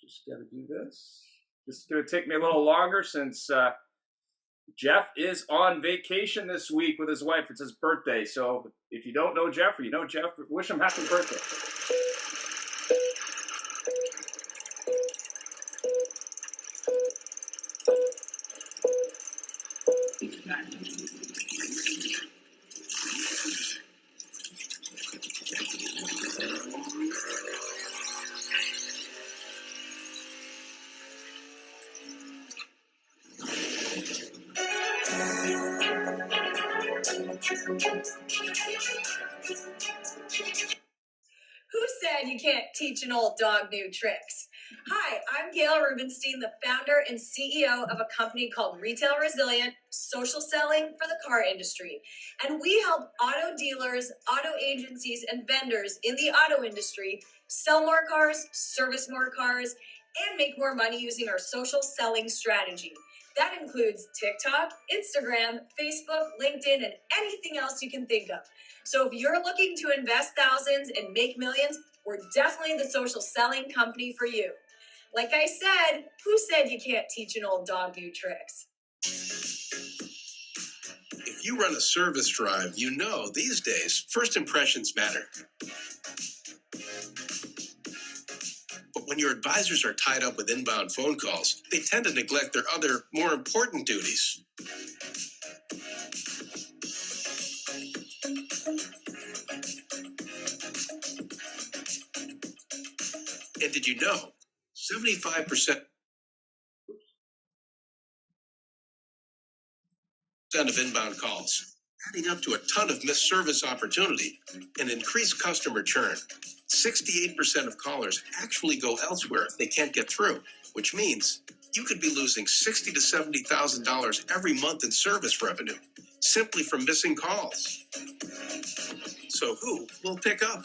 Just got to do this. This is going to take me a little longer since Jeff is on vacation this week with his wife. It's his birthday. So if you don't know Jeff or you know Jeff, wish him happy birthday. Who said you can't teach an old dog new tricks? Hi, I'm Gail Rubenstein, the founder and CEO of a company called Retail Resilient, social selling for the car industry. And we help auto dealers, auto agencies, and vendors in the auto industry sell more cars, service more cars, and make more money using our social selling strategy. That includes TikTok, Instagram, Facebook, LinkedIn, and anything else you can think of. So if you're looking to invest thousands and make millions, we're definitely the social selling company for you. Like I said, who said you can't teach an old dog new tricks? If you run a service drive, you know these days, first impressions matter. But when your advisors are tied up with inbound phone calls, they tend to neglect their other, more important duties. And did you know 75% of inbound calls, adding up to a ton of missed service opportunity and increased customer churn? 68% of callers actually go elsewhere if they can't get through, which means you could be losing $60,000 to $70,000 every month in service revenue simply from missing calls. So who will pick up?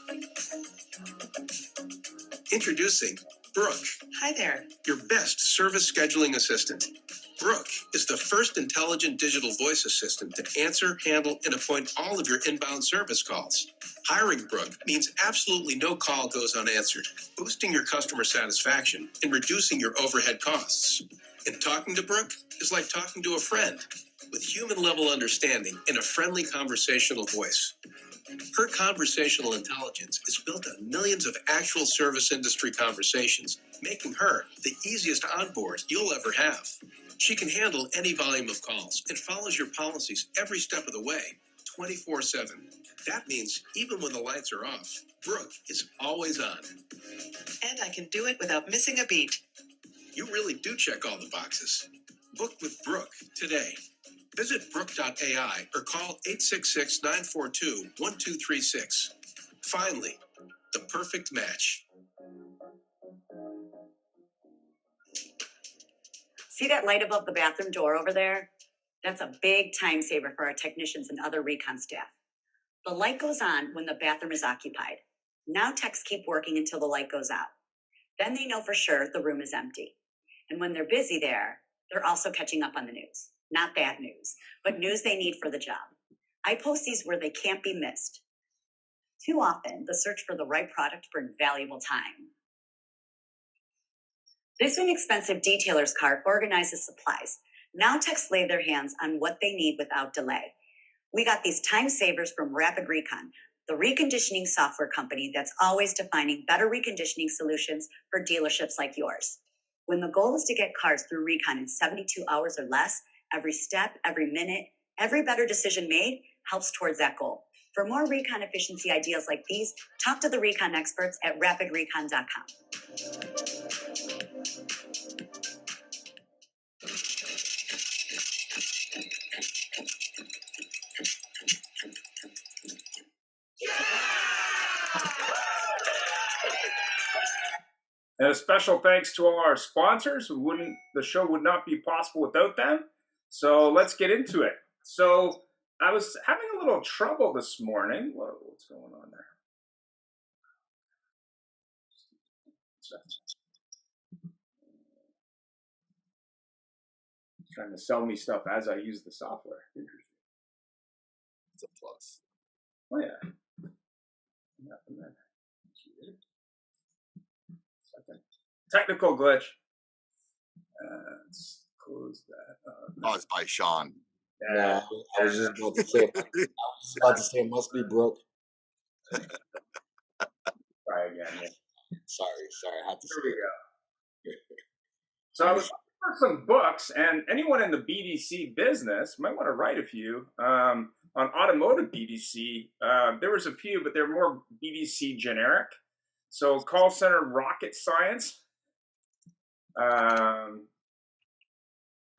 Introducing Brooke. Hi there. Your best service scheduling assistant. Brooke is the first intelligent digital voice assistant to answer, handle, and appoint all of your inbound service calls. Hiring Brooke means absolutely no call goes unanswered, boosting your customer satisfaction and reducing your overhead costs. And talking to Brooke is like talking to a friend with human-level understanding and a friendly conversational voice. Her conversational intelligence is built on millions of actual service industry conversations, making her the easiest onboard you'll ever have. She can handle any volume of calls and follows your policies every step of the way, 24/7. That means even when the lights are off, Brooke is always on. And I can do it without missing a beat. You really do check all the boxes. Book with Brooke today. Visit Brooke.ai or call 866-942-1236. Finally, the perfect match. See that light above the bathroom door over there? That's a big time saver for our technicians and other recon staff. The light goes on when the bathroom is occupied. Now techs keep working until the light goes out. Then they know for sure the room is empty. And when they're busy there, they're also catching up on the news. Not bad news, but news they need for the job. I post these where they can't be missed. Too often, the search for the right product brings valuable time. This inexpensive detailer's cart organizes supplies. Now techs lay their hands on what they need without delay. We got these time savers from Rapid Recon, the reconditioning software company that's always defining better reconditioning solutions for dealerships like yours. When the goal is to get cars through recon in 72 hours or less, every step, every minute, every better decision made helps towards that goal. For more recon efficiency ideas like these, talk to the recon experts at rapidrecon.com. And a special thanks to all our sponsors. The show would not be possible without them. So let's get into it. So I was having a little trouble this morning. What's going on there? Trying to sell me stuff as I use the software. Interesting. It's a plus. Oh yeah. Nothing there. Second. Technical glitch. Let's close that up. Caused by Sean. Yeah, I was just about to say. It must be Brooke. Try again. Yeah. Sorry, I had to Here say we it. go. So I was looking for some books, and anyone in the BDC business might want to write a few. On Automotive BDC, there was a few, but they're more BDC generic. So Call Center Rocket Science,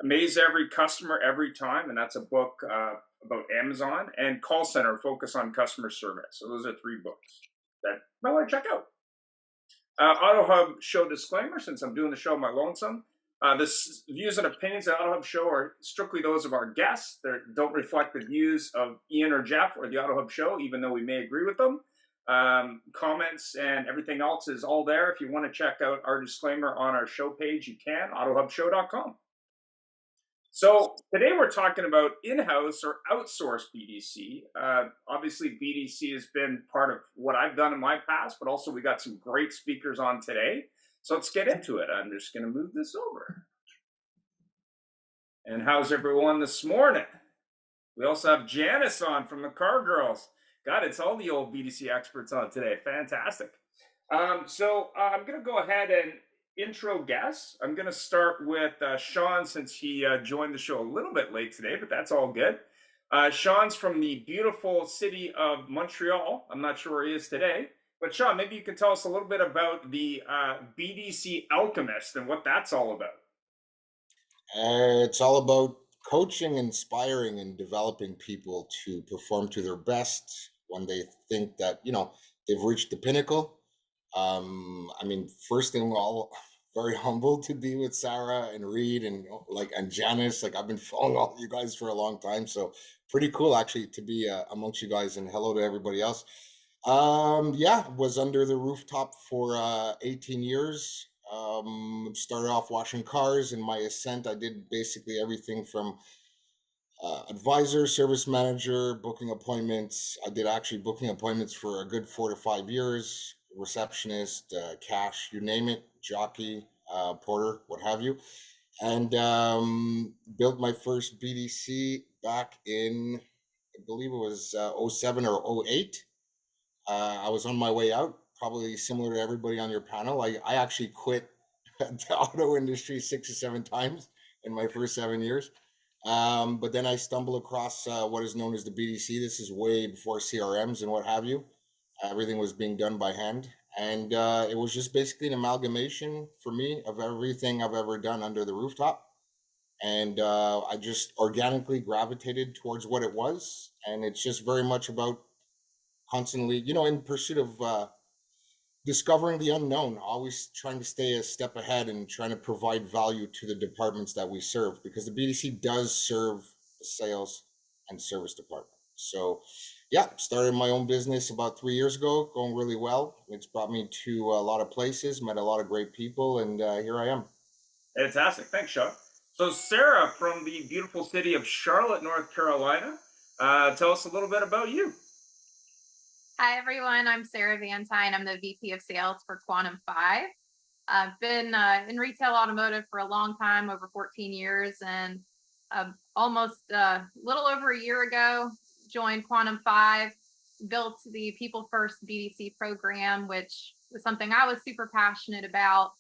Amaze Every Customer Every Time, and that's a book about Amazon, and Call Center Focus on Customer Service. So those are 3 books that you might want to check out. AutoHub show disclaimer, since I'm doing the show my lonesome. The views and opinions of the AutoHub show are strictly those of our guests. They don't reflect the views of Ian or Jeff or the AutoHub show, even though we may agree with them. Comments and everything else is all there. If you want to check out our disclaimer on our show page, you can, autohubshow.com. So today we're talking about in-house or outsourced BDC. Obviously, BDC has been part of what I've done in my past, but also we got some great speakers on today. So let's get into it. I'm just going to move this over. And how's everyone this morning? We also have Janice on from the Car Girls. God, it's all the old BDC experts on today. Fantastic. So I'm going to go ahead and intro guests. I'm going to start with Sean, since he joined the show a little bit late today, but that's all good. Sean's from the beautiful city of Montreal. I'm not sure where he is today, but Sean, maybe you could tell us a little bit about the BDC Alchemist and what that's all about. It's all about coaching, inspiring, and developing people to perform to their best when they think that, they've reached the pinnacle. First thing of all, very humbled to be with Sarah and Reed and Janice. I've been following all you guys for a long time, so pretty cool actually to be amongst you guys. And hello to everybody else. Was under the rooftop for 18 years. Started off washing cars. In my ascent, I did basically everything from advisor, service manager, booking appointments. I did actually booking appointments for a good 4 to 5 years. Receptionist, cash, you name it, jockey, porter, what have you. And built my first BDC back in, I believe it was 07 or 08. I was on my way out, probably similar to everybody on your panel. I actually quit the auto industry 6 or 7 times in my first 7 years. But then I stumbled across what is known as the BDC. This is way before CRMs and what have you. Everything was being done by hand. And it was just basically an amalgamation for me of everything I've ever done under the rooftop. And I just organically gravitated towards what it was. And it's just very much about constantly, in pursuit of discovering the unknown, always trying to stay a step ahead and trying to provide value to the departments that we serve, because the BDC does serve the sales and service department. So started my own business about 3 years ago, going really well. It's brought me to a lot of places, met a lot of great people, and here I am. Fantastic. Thanks, Sean. So Sarah from the beautiful city of Charlotte, North Carolina, tell us a little bit about you. Hi, everyone. I'm Sarah Van Tine. I'm the VP of Sales for Quantum 5. I've been in retail automotive for a long time, over 14 years, and almost a little over a year ago, joined Quantum 5, built the People First BDC program, which was something I was super passionate about,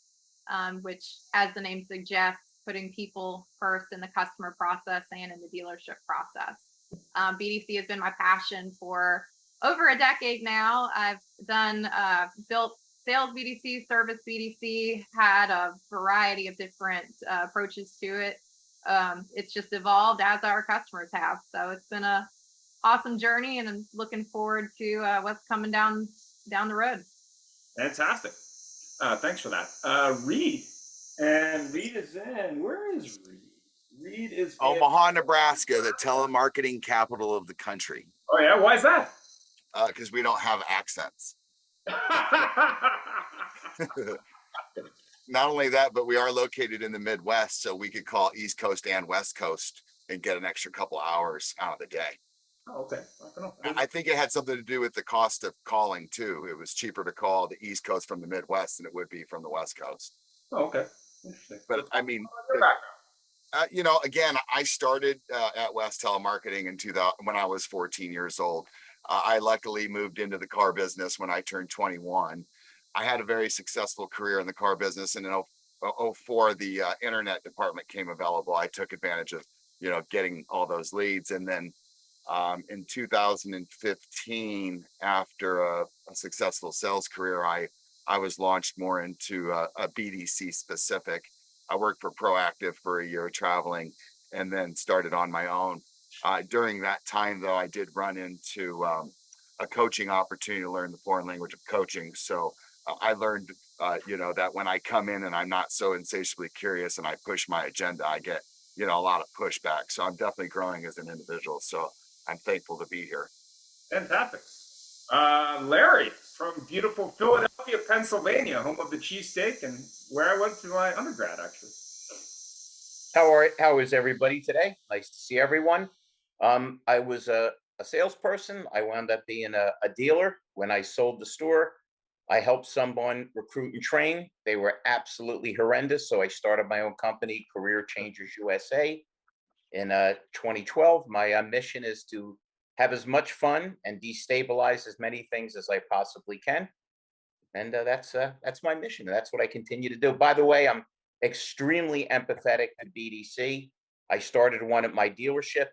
which, as the name suggests, putting people first in the customer process and in the dealership process. BDC has been my passion for over a decade now. I've done built sales BDC, service BDC, had a variety of different approaches to it. It's just evolved as our customers have. So it's been a awesome journey, and I'm looking forward to what's coming down the road. Fantastic. Thanks for that. Reed. And Reed is in, where is Reed? Reed is Omaha, Nebraska, the telemarketing capital of the country. Oh yeah, why is that? Because we don't have accents. Not only that, but we are located in the Midwest, so we could call East Coast and West Coast and get an extra couple hours out of the day. Oh, okay. I think it had something to do with the cost of calling too. It was cheaper to call the East Coast from the Midwest than it would be from the West Coast. Oh, okay. Interesting. But So I talk mean, about your background. again, I started at West Telemarketing in 2000 when I was 14 years old. I luckily moved into the car business when I turned 21. I had a very successful career in the car business, and in 04, the internet department came available. I took advantage of, getting all those leads, and then in 2015, after a successful sales career, I was launched more into a BDC specific. I worked for Proactive for a year traveling, and then started on my own. During that time, though, I did run into a coaching opportunity to learn the foreign language of coaching. So I learned, that when I come in and I'm not so insatiably curious and I push my agenda, I get, a lot of pushback. So I'm definitely growing as an individual. So I'm thankful to be here. Fantastic. Larry from beautiful Philadelphia, Pennsylvania, home of the cheesesteak, and where I went to my undergrad, actually. How is everybody today? Nice to see everyone. I was a salesperson. I wound up being a dealer. When I sold the store, I helped someone recruit and train. They were absolutely horrendous. So I started my own company, Career Changers USA. In 2012, my mission is to have as much fun and destabilize as many things as I possibly can. And that's my mission. That's what I continue to do. By the way, I'm extremely empathetic to BDC. I started one at my dealership,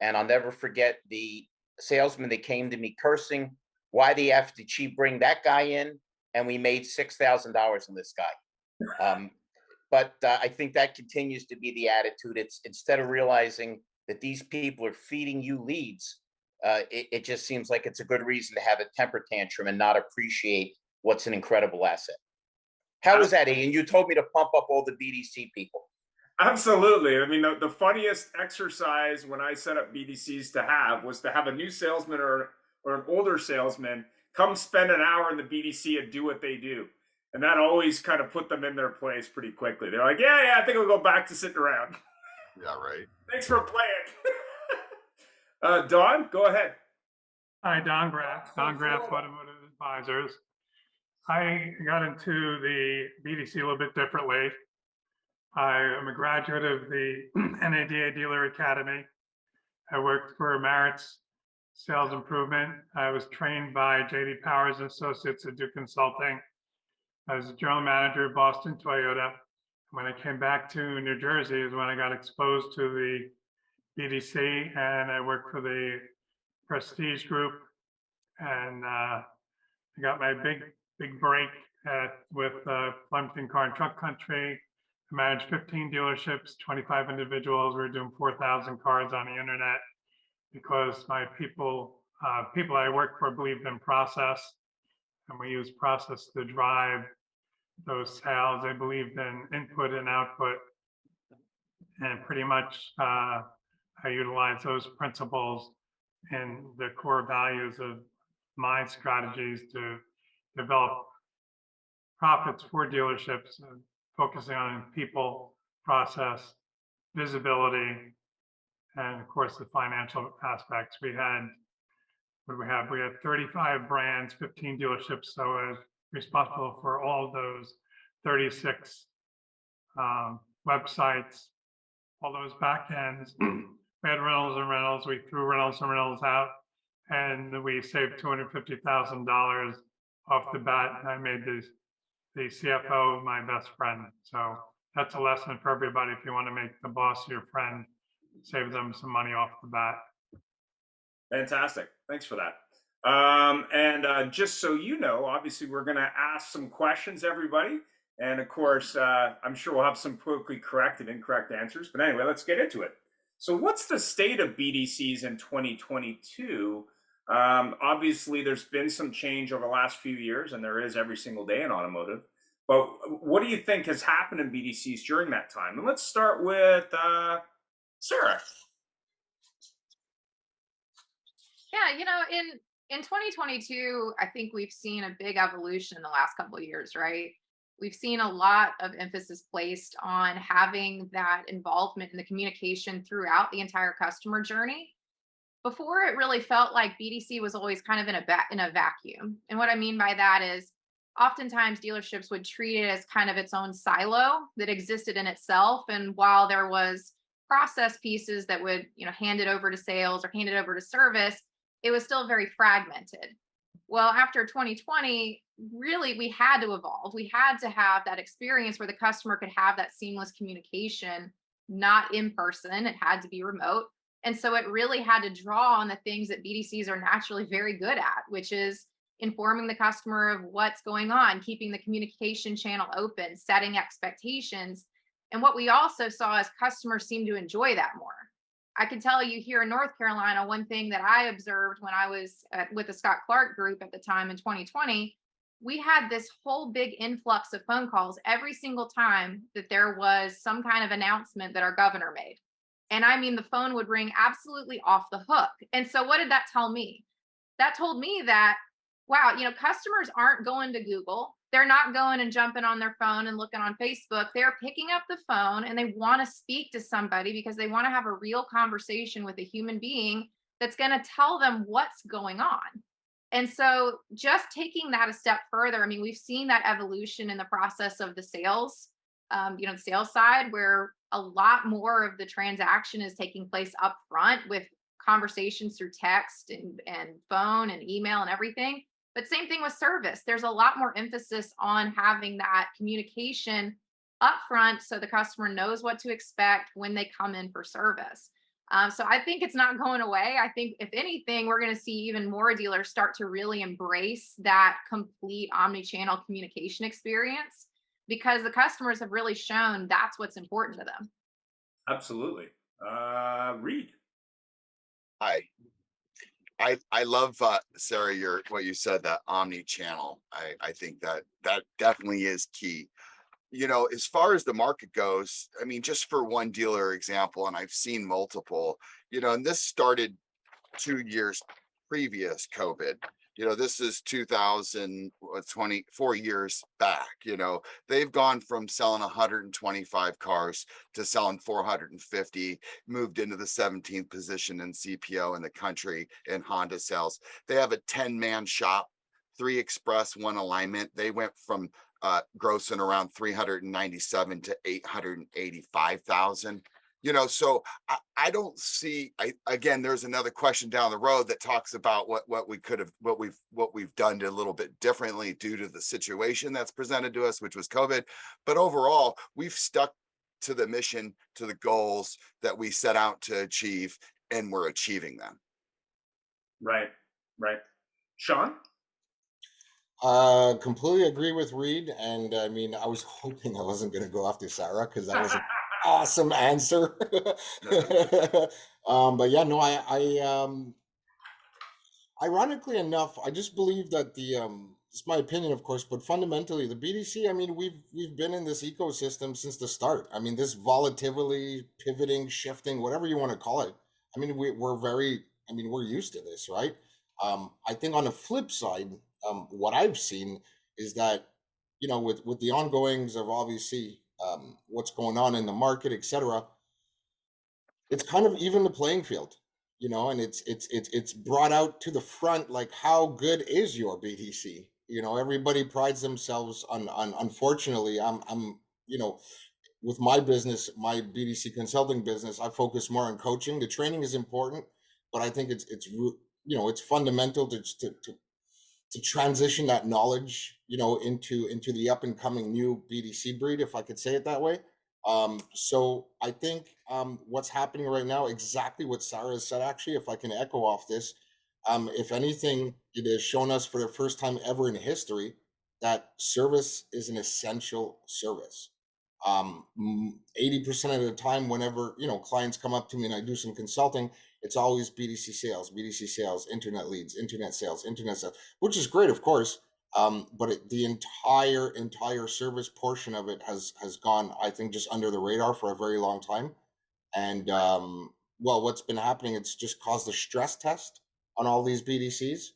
and I'll never forget the salesman that came to me cursing, "Why the f did she bring that guy in?" And we made $6,000 on this guy. But I think that continues to be the attitude. It's instead of realizing that these people are feeding you leads, it just seems like it's a good reason to have a temper tantrum and not appreciate what's an incredible asset. How was that, Ian? You told me to pump up all the BDC people. Absolutely. I mean, the funniest exercise when I set up BDCs to have was to have a new salesman or an older salesman come spend an hour in the BDC and do what they do. And that always kind of put them in their place pretty quickly. They're like, yeah, I think I'll go back to sitting around. Yeah, right. Thanks for playing. Don, go ahead. Hi, Don Graff, Automotive Advisors. I got into the BDC a little bit differently. I am a graduate of the NADA Dealer Academy. I worked for Maritz Sales Improvement. I was trained by JD Powers and Associates at Duke Consulting. I was a general manager of Boston Toyota. When I came back to New Jersey is when I got exposed to the BDC, and I worked for the Prestige Group, and I got my big break with Flemington Car and Truck Country. I managed 15 dealerships, 25 individuals. We were doing 4,000 cars on the internet because my people I worked for believed in process, and we used process to drive those sales. They believed in input and output, and pretty much I utilize those principles and the core values of my strategies to develop profits for dealerships, focusing on people, process, visibility, and of course the financial aspects. We had 35 brands, 15 dealerships, so I was responsible for all those 36 websites, all those back ends. We had rentals. We threw rentals out, and we saved $250,000 off the bat. And I made the CFO my best friend. So that's a lesson for everybody. If you want to make the boss your friend, save them some money off the bat. Fantastic. Thanks for that. Just so you know, obviously we're going to ask some questions, everybody. And of course, I'm sure we'll have some politically correct and incorrect answers. But anyway, let's get into it. So what's the state of BDCs in 2022? Obviously, there's been some change over the last few years, and there is every single day in automotive. But what do you think has happened in BDCs during that time? And let's start with Sarah. Yeah, in 2022, I think we've seen a big evolution in the last couple of years, right? We've seen a lot of emphasis placed on having that involvement in the communication throughout the entire customer journey. Before, it really felt like BDC was always kind of in a vacuum. And what I mean by that is oftentimes dealerships would treat it as kind of its own silo that existed in itself. And while there was process pieces that would, hand it over to sales or hand it over to service, it was still very fragmented. Well, after 2020, really we had to evolve. We had to have that experience where the customer could have that seamless communication, not in person. It had to be remote. And so it really had to draw on the things that BDCs are naturally very good at, which is informing the customer of what's going on, keeping the communication channel open, setting expectations. And what we also saw is customers seem to enjoy that more. I can tell you here in North Carolina, one thing that I observed when I was with the Scott Clark group at the time in 2020, we had this whole big influx of phone calls every single time that there was some kind of announcement that our governor made. And I mean, the phone would ring absolutely off the hook. And so, what did that tell me? That told me that, wow, customers aren't going to Google. They're not going and jumping on their phone and looking on Facebook. They're picking up the phone and they want to speak to somebody because they want to have a real conversation with a human being that's going to tell them what's going on. And so just taking that a step further, I mean, we've seen that evolution in the process of the sales, the sales side, where a lot more of the transaction is taking place up front with conversations through text and phone and email and everything. But same thing with service. There's a lot more emphasis on having that communication upfront so the customer knows what to expect when they come in for service. So I think it's not going away. I think if anything, we're going to see even more dealers start to really embrace that complete omni-channel communication experience because the customers have really shown that's what's important to them. Absolutely. Reed. Hi. I love Sarah, what you said, that omni-channel. I think that definitely is key. As far as the market goes, I mean, just for one dealer example, and I've seen multiple, and this started 2 years previous COVID. This is 2020, 4 years back. They've gone from selling 125 cars to selling 450, moved into the 17th position in CPO in the country in Honda sales. They have a 10-man shop, 3 express, 1 alignment. They went from grossing around 397 to 885,000. So I don't see. Again, there's another question down the road that talks about what we've done a little bit differently due to the situation that's presented to us, which was COVID. But overall, we've stuck to the mission, to the goals that we set out to achieve, and we're achieving them. Right. Sean? Completely agree with Reed. And I mean, I was hoping I wasn't going to go after Sarah because that was an awesome answer. But yeah, no, ironically enough, I just believe that it's my opinion, of course, but fundamentally the BDC, I mean, we've been in this ecosystem since the start. I mean, this volatility, pivoting, shifting, whatever you want to call it. I mean, we're used to this, right? I think on the flip side, what I've seen is that, with the ongoings of obviously what's going on in the market, etc., it's kind of even the playing field, and it's brought out to the front, like, how good is your BDC? Everybody prides themselves on unfortunately, I'm with my business, my BDC consulting business, I focus more on coaching. The training is important, but I think it's fundamental to transition that knowledge, into the up and coming new BDC breed, if I could say it that way. So I think what's happening right now, exactly what Sarah has said, actually, if I can echo off this, if anything, it has shown us for the first time ever in history that service is an essential service. 80% of the time, whenever, clients come up to me and I do some consulting, it's always BDC sales, internet leads, internet sales, which is great, of course. But the entire service portion of it has gone, I think, just under the radar for a very long time. And well, what's been happening, it's just caused a stress test on all these BDCs,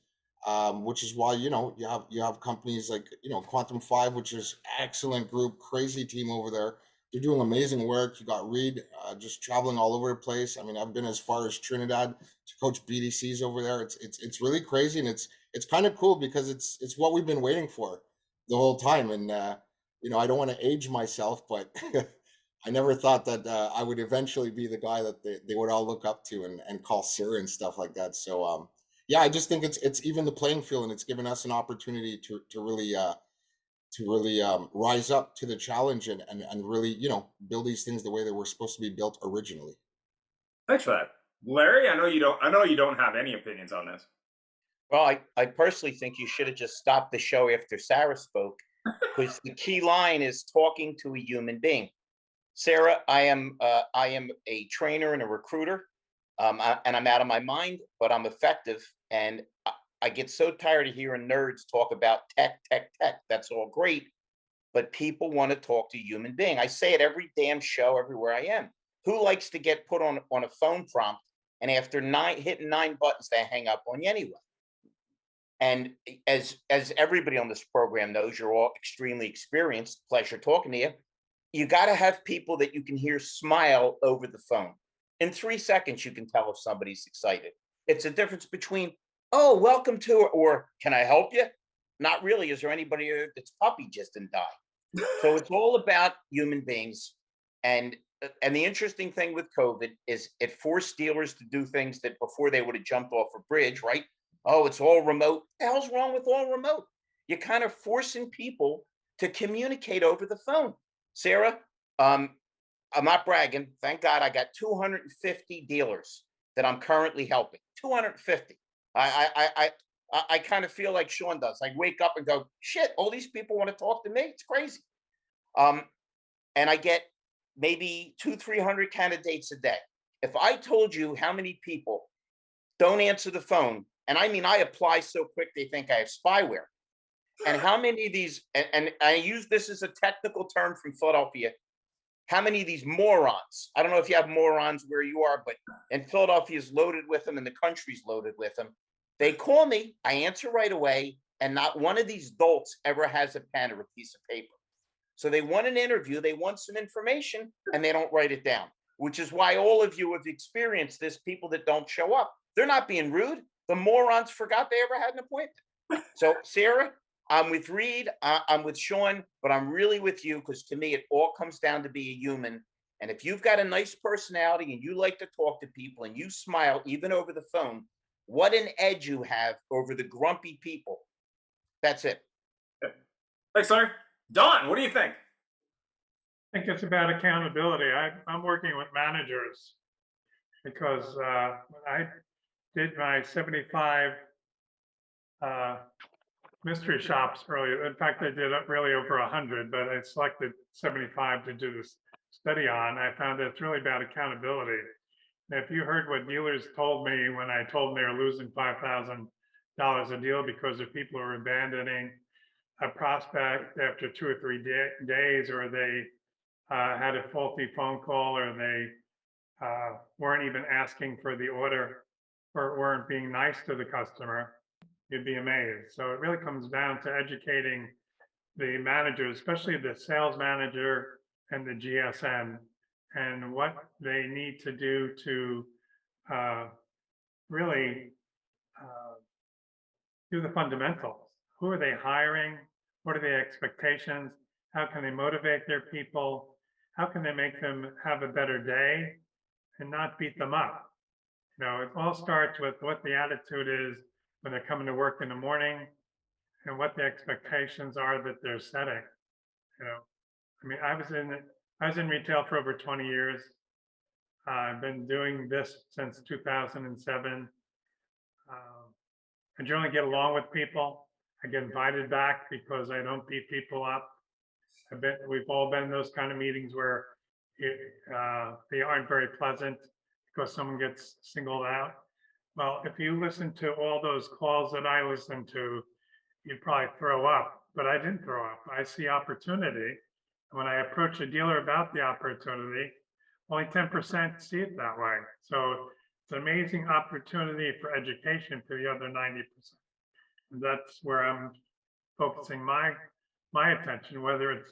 which is why, you have companies like, Quantum 5, which is excellent group, crazy team over there. They're doing amazing work. You got Reed just traveling all over the place. I mean, I've been as far as Trinidad to coach BDCs over there. It's really crazy, and it's kind of cool because it's what we've been waiting for. the whole time. And I don't want to age myself, but I never thought that I would eventually be the guy that they would all look up to and call sir and stuff like that. So yeah, I just think it's even the playing field, and it's given us an opportunity to really rise up to the challenge and really build these things the way they were supposed to be built originally. Thanks for that, Larry. I know you don't have any opinions on this. Well, I personally think you should have just stopped the show after Sarah spoke, because the key line is talking to a human being. Sarah, I am a trainer and a recruiter, and I'm out of my mind, but I'm effective. And I get so tired of hearing nerds talk about tech. That's all great, but people want to talk to a human being. I say it every damn show, everywhere I am. Who likes to get put on a phone prompt, and after hitting 9 buttons, they hang up on you anyway? And as everybody on this program knows, you're all extremely experienced. Pleasure talking to you. You got to have people that you can hear smile over the phone. In 3 seconds, you can tell if somebody's excited. It's a difference between, oh, welcome to, or can I help you? Not really. Is there anybody here that's puppy just didn't die? So it's all about human beings. And the interesting thing with COVID is it forced dealers to do things that before they would have jumped off a bridge, right? Oh, it's all remote. What the hell's wrong with all remote? You're kind of forcing people to communicate over the phone. Sarah, I'm not bragging. Thank God I got 250 dealers that I'm currently helping. 250. I kind of feel like Sean does. I wake up and go, shit, all these people want to talk to me. It's crazy. And I get maybe 200-300 candidates a day. If I told you how many people don't answer the phone, and I mean, I apply so quick they think I have spyware, and how many of these, and I use this as a technical term from Philadelphia, how many of these morons, I don't know if you have morons where you are, but in Philadelphia is loaded with them and the country's loaded with them. They call me, I answer right away, and not one of these dolts ever has a pen or a piece of paper. So they want an interview, they want some information, and they don't write it down, which is why all of you have experienced this, people that don't show up. They're not being rude. The morons forgot they ever had an appointment. So Sarah, I'm with Reed, I'm with Sean, but I'm really with you, because to me, it all comes down to be a human. And if you've got a nice personality and you like to talk to people and you smile even over the phone, what an edge you have over the grumpy people. That's it. Thanks, Larry. Don, what do you think? I think it's about accountability. I'm working with managers because when I did my 75 mystery shops earlier. In fact, I did really over 100, but I selected 75 to do this study on. I found that it's really about accountability. And if you heard what dealers told me when I told them they were losing $5,000 a deal because of people who are abandoning a prospect after 2 or 3 days, or they had a faulty phone call, or they weren't even asking for the order, or weren't being nice to the customer, you'd be amazed. So it really comes down to educating the managers, especially the sales manager and the GSM, and what they need to do to really do the fundamentals. Who are they hiring? What are the expectations? How can they motivate their people? How can they make them have a better day and not beat them up? It all starts with what the attitude is when they're coming to work in the morning, and what the expectations are that they're setting. I mean, I was in retail for over 20 years. I've been doing this since 2007. I generally get along with people. I get invited back because I don't beat people up. We've all been in those kind of meetings where they aren't very pleasant because someone gets singled out. Well, if you listen to all those calls that I listened to, you'd probably throw up, but I didn't throw up. I see opportunity. When I approach a dealer about the opportunity, only 10% see it that way. So it's an amazing opportunity for education to the other 90%. And that's where I'm focusing my attention, whether it's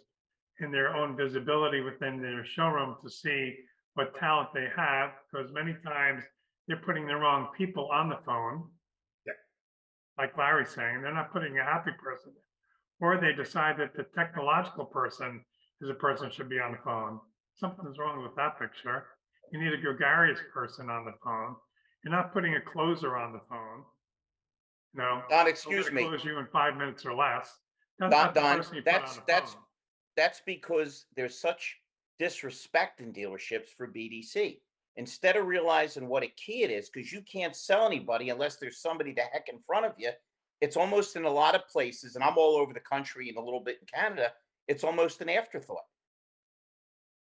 in their own visibility within their showroom to see what talent they have, because many times they're putting the wrong people on the phone. Yeah. Like Larry's saying, they're not putting a happy person there. or they decide that the technological person is a person should be on the phone. Something's wrong with that picture. You need a gregarious person on the phone. You're not putting a closer on the phone. No, Don, I'm excuse gonna me. close you in 5 minutes or less. That's Don, not the Don, person you put on the phone. that's because there's such disrespect in dealerships for BDC. Instead of realizing what a key it is, because you can't sell anybody unless there's somebody the heck in front of you. It's almost in a lot of places, and I'm all over the country and a little bit in Canada, it's almost an afterthought.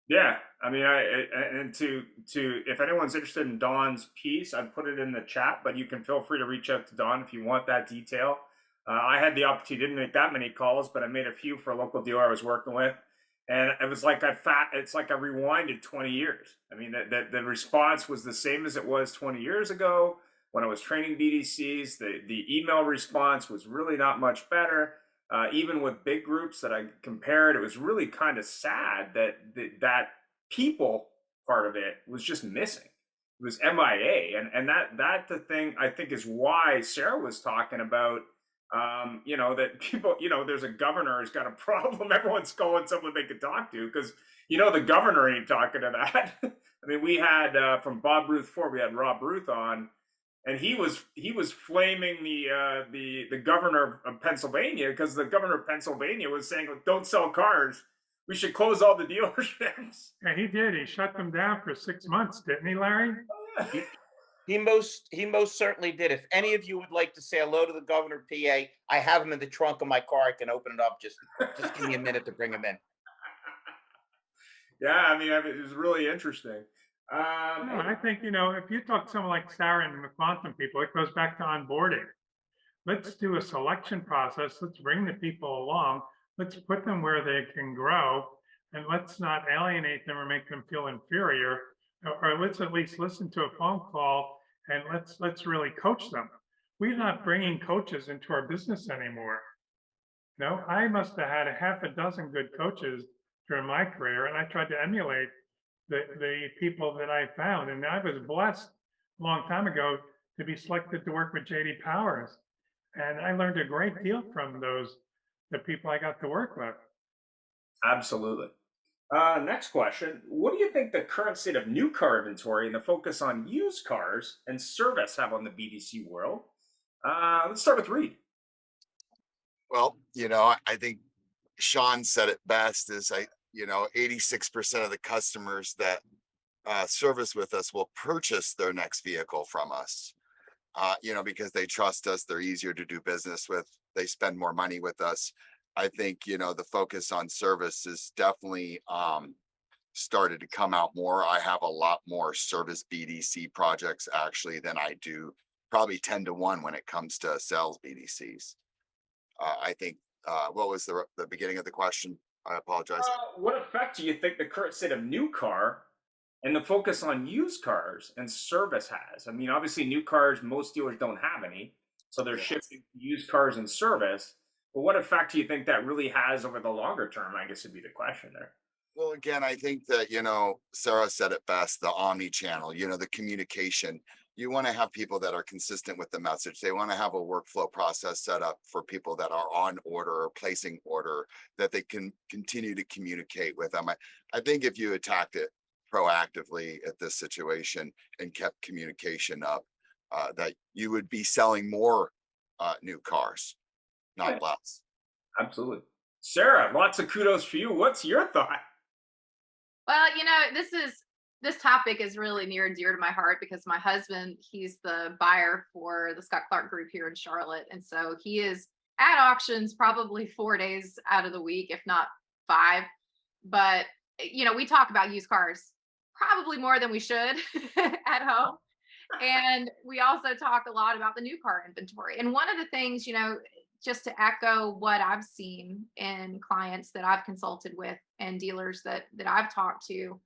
Yeah, I mean, and to if anyone's interested in Don's piece, I've put it in the chat, but you can feel free to reach out to Don if you want that detail. I had the opportunity, didn't make that many calls, but I made a few for a local dealer I was working with, and it was like it's like I rewinded 20 years. I mean, the response was the same as it was 20 years ago when I was training BDCs. The email response was really not much better. Even with big groups that I compared, it was really kind of sad that people part of it was just missing. It was MIA, and that the thing I think is why Sarah was talking about. That people, there's a governor who's got a problem. Everyone's calling someone they could talk to because the governor ain't talking to that. I mean, we had from Bob Ruth Ford, we had Rob Ruth on. And he was flaming the governor of Pennsylvania because the governor of Pennsylvania was saying, "Don't sell cars. We should close all the dealerships." Yeah, he did. He shut them down for 6 months, didn't he, Larry? He most certainly did. If any of you would like to say hello to the governor of PA, I have him in the trunk of my car. I can open it up. Just give me a minute to bring him in. Yeah, I mean, it was really interesting. I think, if you talk to someone like Sarah and the quantum people, it goes back to onboarding. Let's do a selection process. Let's bring the people along. Let's put them where they can grow, and let's not alienate them or make them feel inferior. Or let's at least listen to a phone call and let's really coach them. We're not bringing coaches into our business anymore. I must have had a half a dozen good coaches during my career, and I tried to emulate the people that I found. And I was blessed a long time ago to be selected to work with JD Powers. And I learned a great deal from the people I got to work with. Absolutely. Next question. What do you think the current state of new car inventory and the focus on used cars and service have on the BDC world? Let's start with Reed. Well, I think Sean said it best is 86% of the customers that service with us will purchase their next vehicle from us, because they trust us, they're easier to do business with, they spend more money with us. I think, the focus on service is definitely started to come out more. I have a lot more service BDC projects actually than I do, probably 10 to 1 when it comes to sales BDCs. I think, what was the beginning of the question? I apologize. What effect do you think the current state of new car and the focus on used cars and service has? I mean, obviously, new cars, most dealers don't have any, so they're shifting to used cars and service. But what effect do you think that really has over the longer term? I guess would be the question there. Well, again, I think that, Sarah said it best, the omni-channel, the communication. You want to have people that are consistent with the message. They want to have a workflow process set up for people that are on order or placing order that they can continue to communicate with them. I think if you attacked it proactively at this situation and kept communication up, that you would be selling more new cars, not less. Absolutely. Sarah, lots of kudos for you. What's your thought? Well, this topic is really near and dear to my heart because my husband, he's the buyer for the Scott Clark Group here in Charlotte. And so he is at auctions probably 4 days out of the week, if not 5. But, we talk about used cars probably more than we should at home. And we also talk a lot about the new car inventory. And one of the things, just to echo what I've seen in clients that I've consulted with and dealers that I've talked to,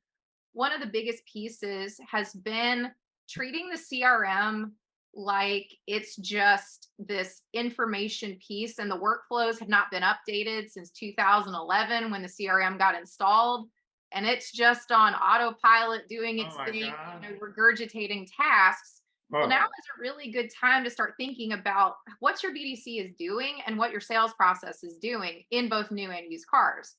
one of the biggest pieces has been treating the CRM like it's just this information piece, and the workflows have not been updated since 2011 when the CRM got installed, and it's just on autopilot doing its thing, regurgitating tasks. Well, now is a really good time to start thinking about what your BDC is doing and what your sales process is doing in both new and used cars.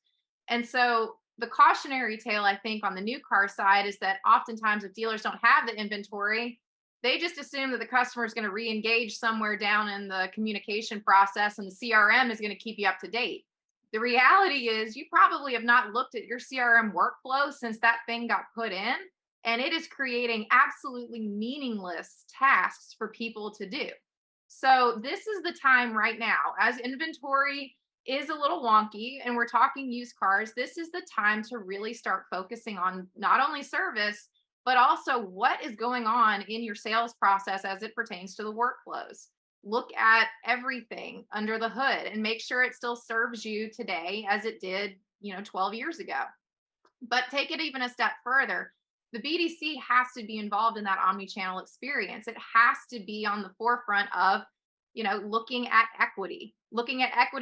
And so the cautionary tale, I think, on the new car side is that oftentimes if dealers don't have the inventory, they just assume that the customer is going to re-engage somewhere down in the communication process and the CRM is going to keep you up to date. The reality is you probably have not looked at your CRM workflow since that thing got put in, and it is creating absolutely meaningless tasks for people to do. So this is the time right now, as inventory is a little wonky and we're talking used cars, this is the time to really start focusing on not only service, but also what is going on in your sales process as it pertains to the workflows. Look at everything under the hood and make sure it still serves you today as it did, 12 years ago. But take it even a step further. The BDC has to be involved in that omni-channel experience. It has to be on the forefront of, looking at equity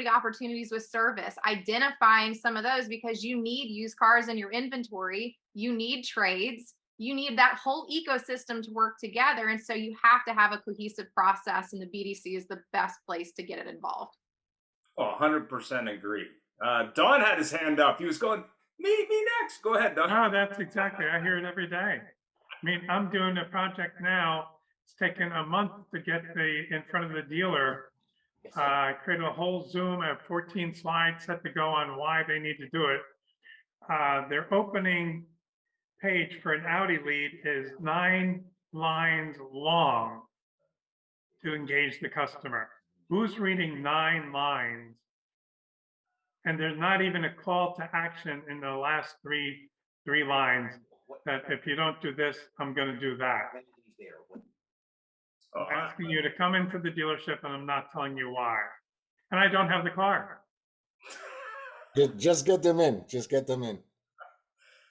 opportunities with service, identifying some of those, because you need used cars in your inventory, you need trades, you need that whole ecosystem to work together. And so you have to have a cohesive process, and the BDC is the best place to get it involved. Oh, 100% agree. Don had his hand up. He was going, me next. Go ahead, Don. No, that's exactly. I hear it every day. I mean, I'm doing a project now. It's taken a month to get in front of the dealer. I created a whole Zoom. I have 14 slides set to go on why they need to do it. Their opening page for an Audi lead is 9 lines long to engage the customer. Who's reading 9 lines? And there's not even a call to action in the last three lines that if you don't do this, I'm going to do that. I'm asking you to come into the dealership and I'm not telling you why. And I don't have the car. Just get them in. Just get them in.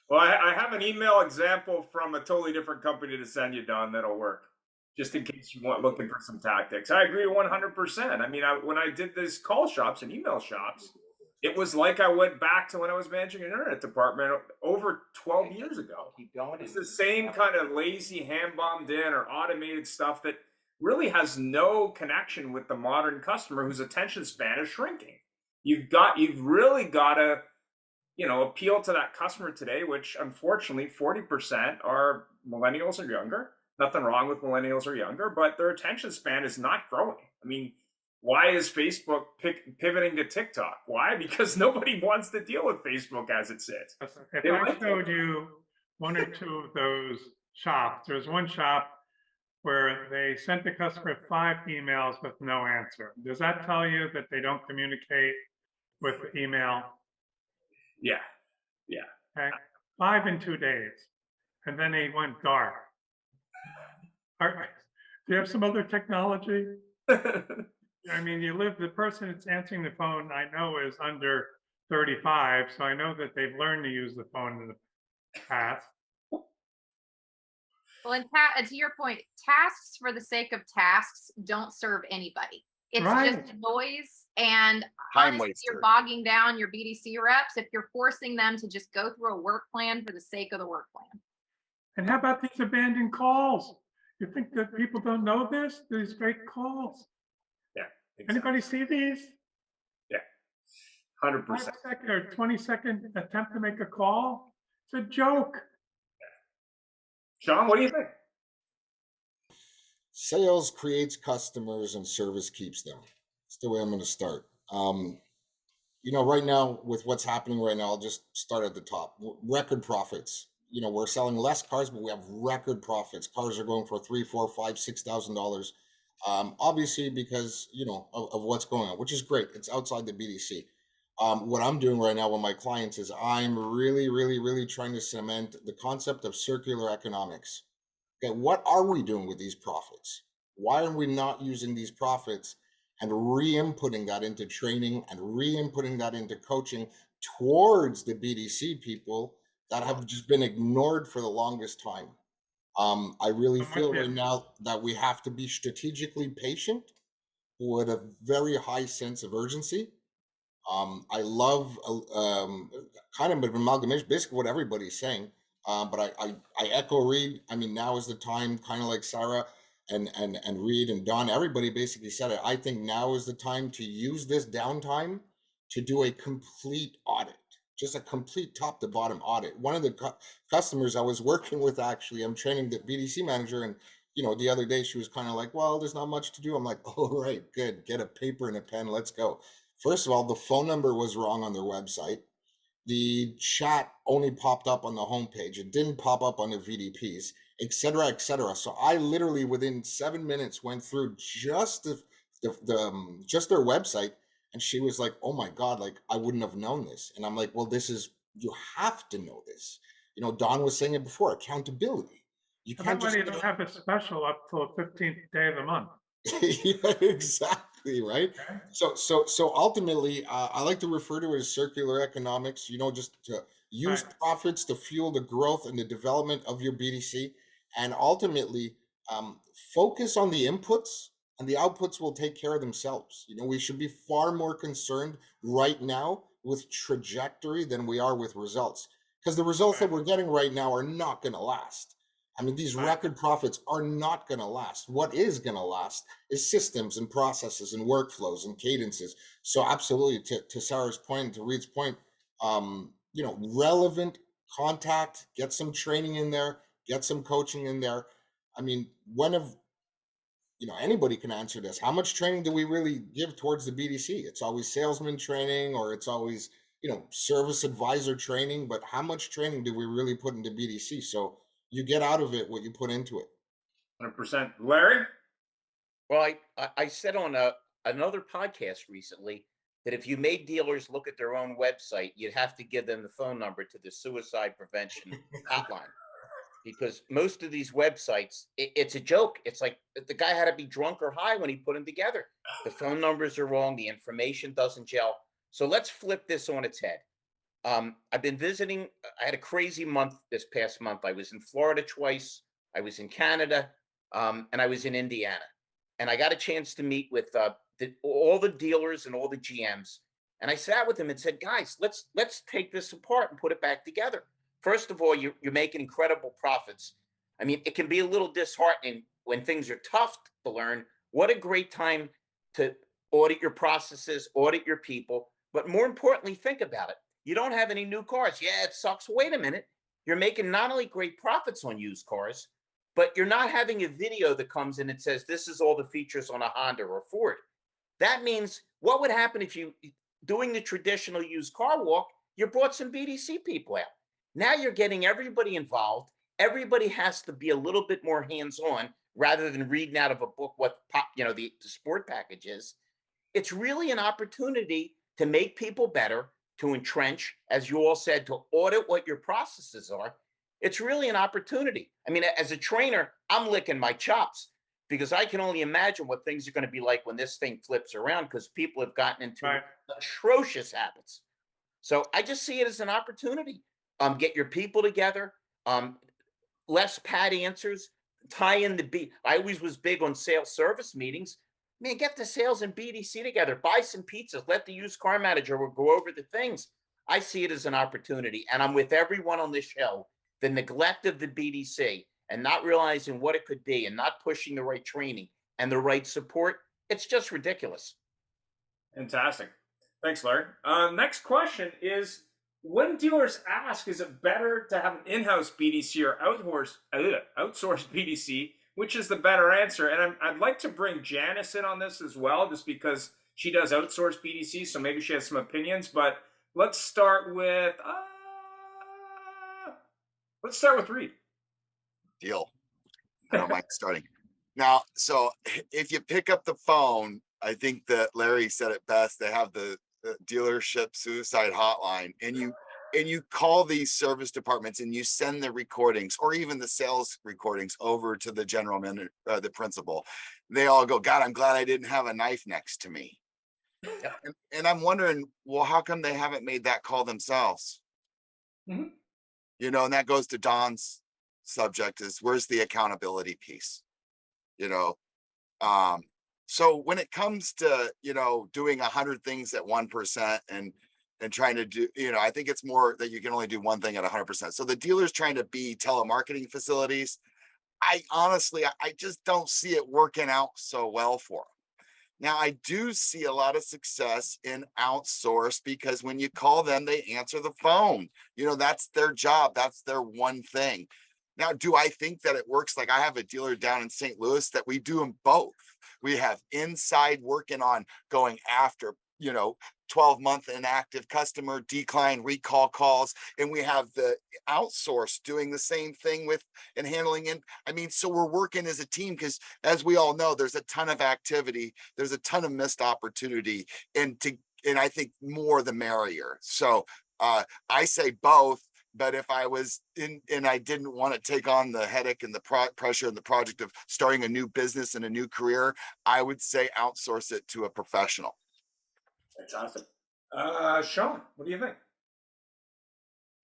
Well, I have an email example from a totally different company to send you, Don, that'll work. Just in case you want looking for some tactics. I agree 100%. I mean, when I did this call shops and email shops, it was like I went back to when I was managing an internet department over 12 years ago. It's the same kind of lazy, hand-bombed in or automated stuff that really has no connection with the modern customer whose attention span is shrinking. You've really got to, appeal to that customer today, which unfortunately 40% are millennials or younger. Nothing wrong with millennials or younger, but their attention span is not growing. I mean, why is Facebook pivoting to TikTok? Why? Because nobody wants to deal with Facebook as it sits. If I showed you 1 or 2 of those shops, there's one shop where they sent the customer 5 emails with no answer. Does that tell you that they don't communicate with email? Yeah. Okay. 5 in 2 days. And then they went dark. Do you have some other technology? I mean, the person that's answering the phone, I know, is under 35, so I know that they've learned to use the phone in the past. Well, and to your point, tasks for the sake of tasks don't serve anybody. It's just noise, and honestly, you're bogging down your BDC reps if you're forcing them to just go through a work plan for the sake of the work plan. And how about these abandoned calls? You think that people don't know this? These great calls. Yeah. Exactly. Anybody see these? Yeah. 100%. 5-second or 20-second attempt to make a call? It's a joke. Sean, what do you think? Sales creates customers and service keeps them. That's the way I'm going to start. Right now, with what's happening right now, I'll just start at the top. Record profits. We're selling less cars, but we have record profits. Cars are going for $3,000, $4,000, $5,000, $6,000. Obviously, because of what's going on, which is great. It's outside the BDC. What I'm doing right now with my clients is I'm really, really, really trying to cement the concept of circular economics. Okay, what are we doing with these profits? Why are we not using these profits and re-inputting that into training and re-inputting that into coaching towards the BDC people that have just been ignored for the longest time? I really feel right now that we have to be strategically patient with a very high sense of urgency. I love kind of an amalgamation, basically what everybody's saying. But I echo Reed. I mean, now is the time, kind of like Sarah. and Reed and Don, everybody basically said it. I think now is the time to use this downtime to do a complete audit, just a complete top to bottom audit. One of the customers I was working with, actually, I'm training the BDC manager, and the other day she was kind of like, well, there's not much to do. I'm like, all right, good. Get a paper and a pen. Let's go. First of all, the phone number was wrong on their website. The chat only popped up on the homepage. It didn't pop up on the VDPs, et cetera, et cetera. So I literally within 7 minutes went through just just their website, and she was like, "Oh my God, like I wouldn't have known this." And I'm like, "Well, you have to know this." Don was saying it before, accountability. You And can't then when just you don't have a special up till the 15th day of the month. yeah, exactly, right. Okay? So ultimately, I like to refer to it as circular economics. Just to use Right. profits to fuel the growth and the development of your BDC, and ultimately focus on the inputs, and the outputs will take care of themselves. We should be far more concerned right now with trajectory than we are with results, because the results that Right. we're getting right now are not going to last. I mean, these Right. record profits are not going to last. What is going to last is systems and processes and workflows and cadences. So, absolutely, to Sarah's point, to Reed's point, relevant contact, get some training in there, get some coaching in there. I mean, anybody can answer this. How much training do we really give towards the BDC? It's always salesman training, or it's always, service advisor training, but how much training do we really put into BDC? So you get out of it what you put into it. 100%. Larry? Well, I said on another podcast recently that if you made dealers look at their own website, you'd have to give them the phone number to the suicide prevention hotline. Because most of these websites, it's a joke. It's like the guy had to be drunk or high when he put them together. The phone numbers are wrong. The information doesn't gel. So let's flip this on its head. I've been visiting. I had a crazy month this past month. I was in Florida twice. I was in Canada, and I was in Indiana. And I got a chance to meet with all the dealers and all the GMs. And I sat with them and said, guys, let's take this apart and put it back together. First of all, you're making incredible profits. I mean, it can be a little disheartening when things are tough to learn. What a great time to audit your processes, audit your people. But more importantly, think about it. You don't have any new cars. Yeah, it sucks. Wait a minute. You're making not only great profits on used cars, but you're not having a video that comes in and says, this is all the features on a Honda or Ford. That means what would happen if you, doing the traditional used car walk, you brought some BDC people out. Now you're getting everybody involved. Everybody has to be a little bit more hands-on rather than reading out of a book what the sport package is. It's really an opportunity to make people better, to entrench, as you all said, to audit what your processes are. It's really an opportunity. I mean, as a trainer, I'm licking my chops because I can only imagine what things are going to be like when this thing flips around, because people have gotten into atrocious habits. So I just see it as an opportunity. Get your people together, less pat answers, tie in I always was big on sales service meetings. Man, get the sales and BDC together, buy some pizzas, let the used car manager go over the things. I see it as an opportunity. And I'm with everyone on this show. The neglect of the BDC and not realizing what it could be and not pushing the right training and the right support, it's just ridiculous. Fantastic. Thanks, Larry. Next question is, when dealers ask, is it better to have an in-house BDC or outsourced BDC, which is the better answer? And I'd like to bring Janice in on this as well, just because she does outsource BDC, so maybe she has some opinions. But let's start with Reed. Deal. I don't mind starting. Now, so if you pick up the phone, I think that Larry said it best. They have the dealership suicide hotline, and you call these service departments and you send the recordings or even the sales recordings over to the general manager, the principal. They all go, God, I'm glad I didn't have a knife next to me. Yep. And I'm wondering, well, how come they haven't made that call themselves? Mm-hmm. And that goes to Don's subject, is where's the accountability piece? So when it comes to, doing 100 things at 1% and trying to do, I think it's more that you can only do one thing at 100%. So the dealer's trying to be telemarketing facilities. I honestly, I just don't see it working out so well for them. Now, I do see a lot of success in outsource because when you call them, they answer the phone. That's their job. That's their one thing. Now, do I think that it works? Like I have a dealer down in St. Louis that we do them both. We have inside working on going after, 12-month inactive customer decline recall calls. And we have the outsource doing the same thing with and handling it. I mean, so we're working as a team because as we all know, there's a ton of activity. There's a ton of missed opportunity and I think more the merrier. So I say both. But if I was in and I didn't want to take on the headache and the pressure and the project of starting a new business and a new career, I would say outsource it to a professional. That's awesome. Sean, what do you think?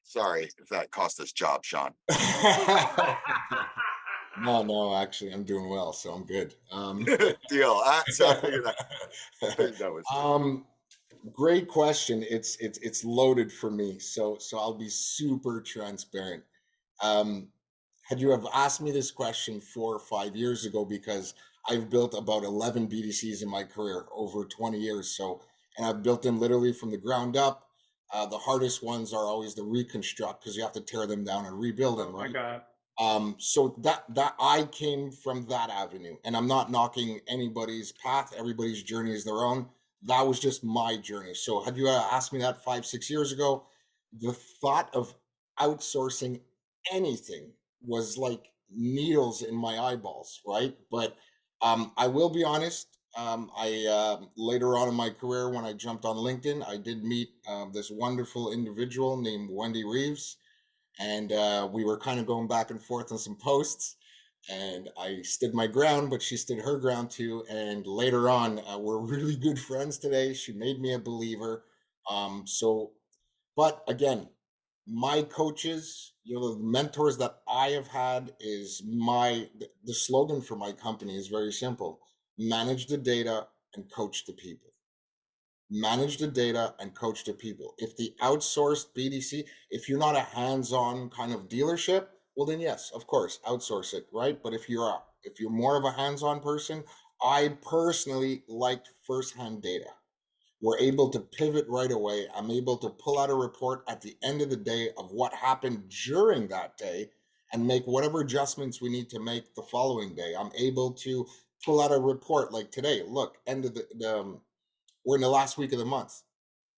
Sorry if that cost us jobs, Sean. No, actually, I'm doing well, so I'm good. Deal. So I figured that was. Great question. It's loaded for me, so I'll be super transparent. Had you have asked me this question 4 or 5 years ago, because I've built about 11 BDCs in my career over 20 years, and I've built them literally from the ground up. The hardest ones are always the reconstruct because you have to tear them down and rebuild them, right? My God. So that I came from that avenue, and I'm not knocking anybody's path. Everybody's journey is their own. That was just my journey. So had you asked me that 5, 6 years ago, the thought of outsourcing anything was like needles in my eyeballs, right? But I will be honest. I later on in my career, when I jumped on LinkedIn, I did meet this wonderful individual named Wendy Reeves, and we were kind of going back and forth on some posts. And I stood my ground, but she stood her ground too. And later on, we're really good friends today. She made me a believer. But again, my coaches, the mentors that I have had is the slogan for my company is very simple: manage the data and coach the people. Manage the data and coach the people. If the outsourced BDC, if you're not a hands-on kind of dealership, well then yes, of course, outsource it, right? But if you're more of a hands-on person, I personally liked first-hand data. We're able to pivot right away. I'm able to pull out a report at the end of the day of what happened during that day and make whatever adjustments we need to make the following day. I'm able to pull out a report like today. Look, end of we're in the last week of the month,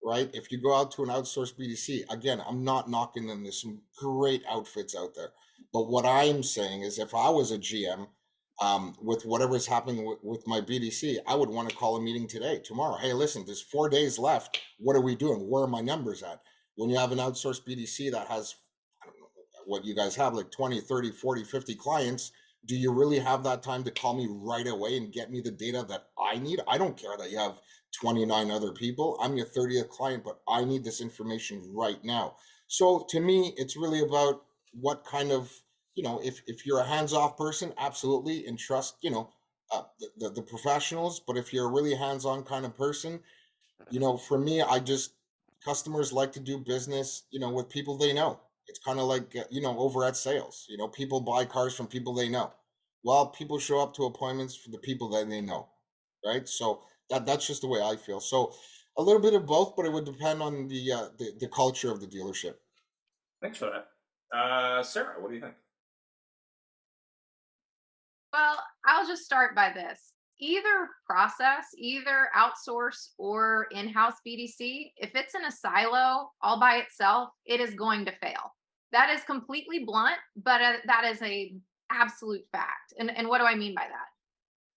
right? If you go out to an outsourced BDC, again, I'm not knocking them. There's some great outfits out there. But what I'm saying is if I was a GM, with whatever's happening with my BDC, I would want to call a meeting today, tomorrow. Hey, listen, there's 4 days left. What are we doing? Where are my numbers at? When you have an outsourced BDC that has, I don't know what you guys have, like 20, 30, 40, 50 clients, do you really have that time to call me right away and get me the data that I need? I don't care that you have 29 other people. I'm your 30th client, but I need this information right now. So to me, it's really about what kind of, if you're a hands-off person, absolutely entrust, the professionals. But if you're a really hands-on kind of person, for me, customers like to do business, with people they know. It's kind of like, over at sales, people buy cars from people they know. Well, people show up to appointments for the people that they know, right? So that's just the way I feel. So a little bit of both, but it would depend on the culture of the dealership. Thanks for that. Sarah, what do you think? Well, I'll just start by this. Either process, either outsource or in-house BDC, if it's in a silo all by itself, it is going to fail. That is completely blunt, but that is a absolute fact. And what do I mean by that?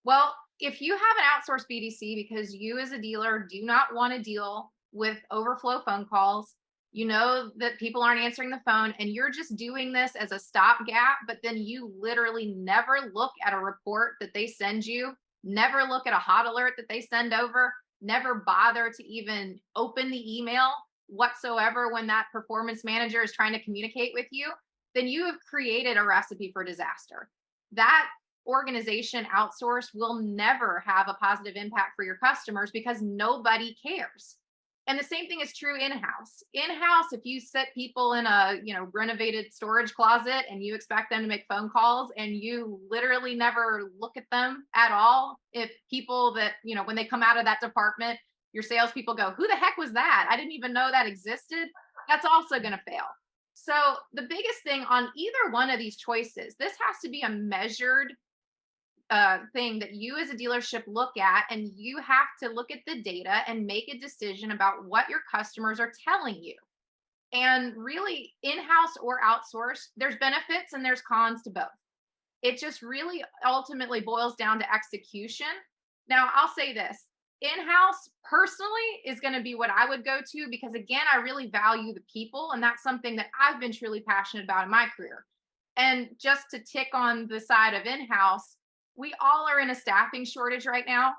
Well, if you have an outsourced BDC because you as a dealer do not want to deal with overflow phone calls, you know that people aren't answering the phone and you're just doing this as a stopgap, but then you literally never look at a report that they send you, never look at a hot alert that they send over, never bother to even open the email whatsoever when that performance manager is trying to communicate with you, then you have created a recipe for disaster. That organization outsourced will never have a positive impact for your customers because nobody cares. And the same thing is true in-house. In-house, if you set people in a, renovated storage closet and you expect them to make phone calls and you literally never look at them at all, if people that, when they come out of that department, your salespeople go, who the heck was that? I didn't even know that existed. That's also going to fail. So the biggest thing on either one of these choices, this has to be a measured thing that you as a dealership look at, and you have to look at the data and make a decision about what your customers are telling you. And really, in-house or outsourced, there's benefits and there's cons to both. It just really ultimately boils down to execution. Now, I'll say this, in-house personally is going to be what I would go to, because again, I really value the people, and that's something that I've been truly passionate about in my career. And just to tick on the side of in-house, we all are in a staffing shortage right now.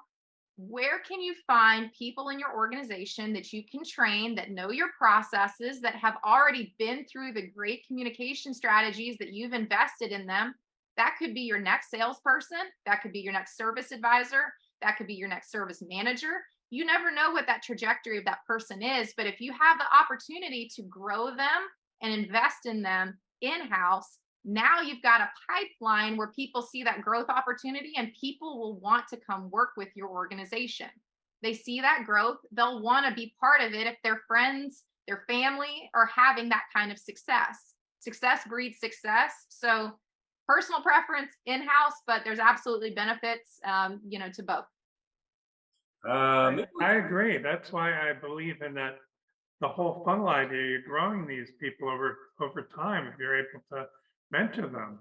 Where can you find people in your organization that you can train, that know your processes, that have already been through the great communication strategies that you've invested in them? That could be your next salesperson. That could be your next service advisor. That could be your next service manager. You never know what that trajectory of that person is, but if you have the opportunity to grow them and invest in them in-house, now you've got a pipeline where people see that growth opportunity and people will want to come work with your organization. They see that growth, they'll want to be part of it if their friends, their family are having that kind of success. Success breeds success. So personal preference in-house, but there's absolutely benefits, to both. I agree. That's why I believe in that, the whole funnel idea. You're growing these people over time if you're able to mentor them,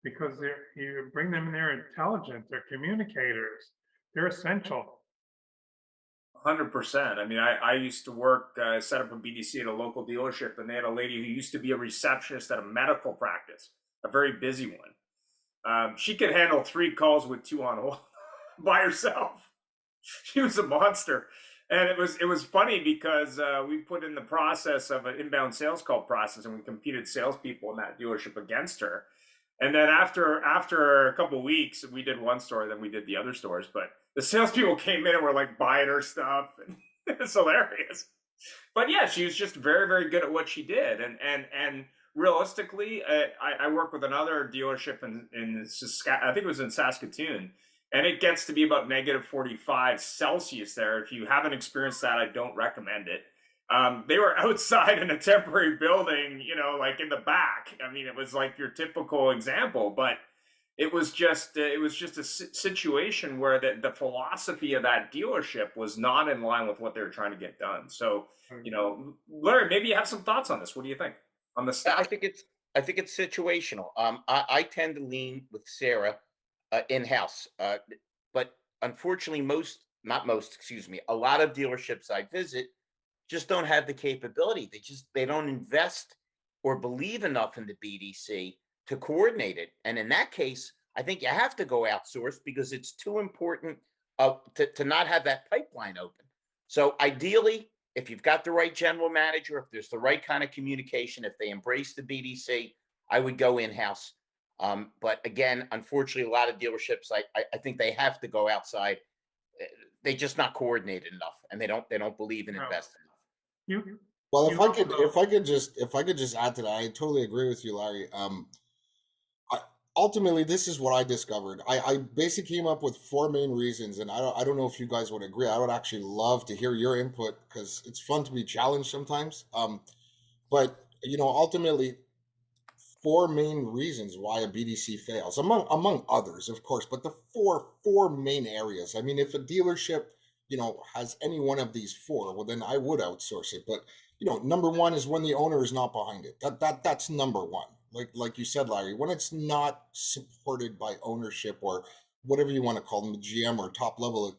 because you bring them in, they're intelligent, they're communicators, they're essential. 100%. I mean, I used to work, set up a BDC at a local dealership, and they had a lady who used to be a receptionist at a medical practice, a very busy one. She could handle 3 calls with 2 on hold by herself. She was a monster. And it was funny because we put in the process of an inbound sales call process, and we competed salespeople in that dealership against her. And then after a couple of weeks, we did one store, then we did the other stores. But the salespeople came in and were like buying her stuff, and it's hilarious. But yeah, she was just very, very good at what she did. And realistically, I work with another dealership in I think it was in Saskatoon. And it gets to be about negative 45 Celsius there. If you haven't experienced that, I don't recommend it. They were outside in a temporary building, like in the back. I mean, it was like your typical example, but it was just a situation where the philosophy of that dealership was not in line with what they were trying to get done. So, Larry, maybe you have some thoughts on this. What do you think on the staff? I think it's situational. I tend to lean with Sarah. In-house, but unfortunately, a lot of dealerships I visit just don't have the capability. They don't invest or believe enough in the BDC to coordinate it. And in that case, I think you have to go outsourced, because it's too important to not have that pipeline open. So ideally, if you've got the right general manager, if there's the right kind of communication, if they embrace the BDC, I would go in-house. But again, unfortunately, a lot of dealerships, I think they have to go outside. They're just not coordinated enough, and they don't believe in investing enough. Well, if I could just add to that, I totally agree with you, Larry. Ultimately, this is what I discovered. I basically came up with 4 main reasons, and I don't know if you guys would agree. I would actually love to hear your input, because it's fun to be challenged sometimes. But ultimately, 4 main reasons why a BDC fails, among others, of course, but the four main areas. I mean, if a dealership, has any one of these 4, well, then I would outsource it. But number 1 is when the owner is not behind it. That's number 1. Like you said, Larry, when it's not supported by ownership, or whatever you want to call them, the GM or top level.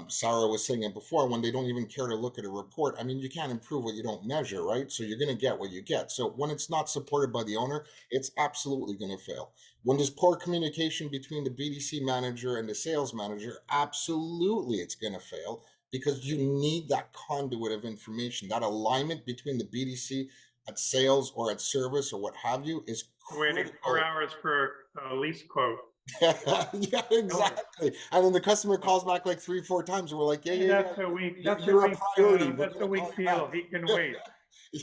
Sarah was saying it before, when they don't even care to look at a report. I mean, you can't improve what you don't measure, right? So you're going to get what you get. So when it's not supported by the owner, it's absolutely going to fail. When there's poor communication between the BDC manager and the sales manager, absolutely it's going to fail, because you need that conduit of information. That alignment between the BDC at sales or at service or what have you is critical. Waiting 4 hours for a lease quote. Yeah, exactly. And then the customer calls back like 3, 4 times, and we're like, yeah, Hey, yeah, that's a week. yeah. That's a You're a week. priority. We're That's a gonna call week you back. deal. He can wait.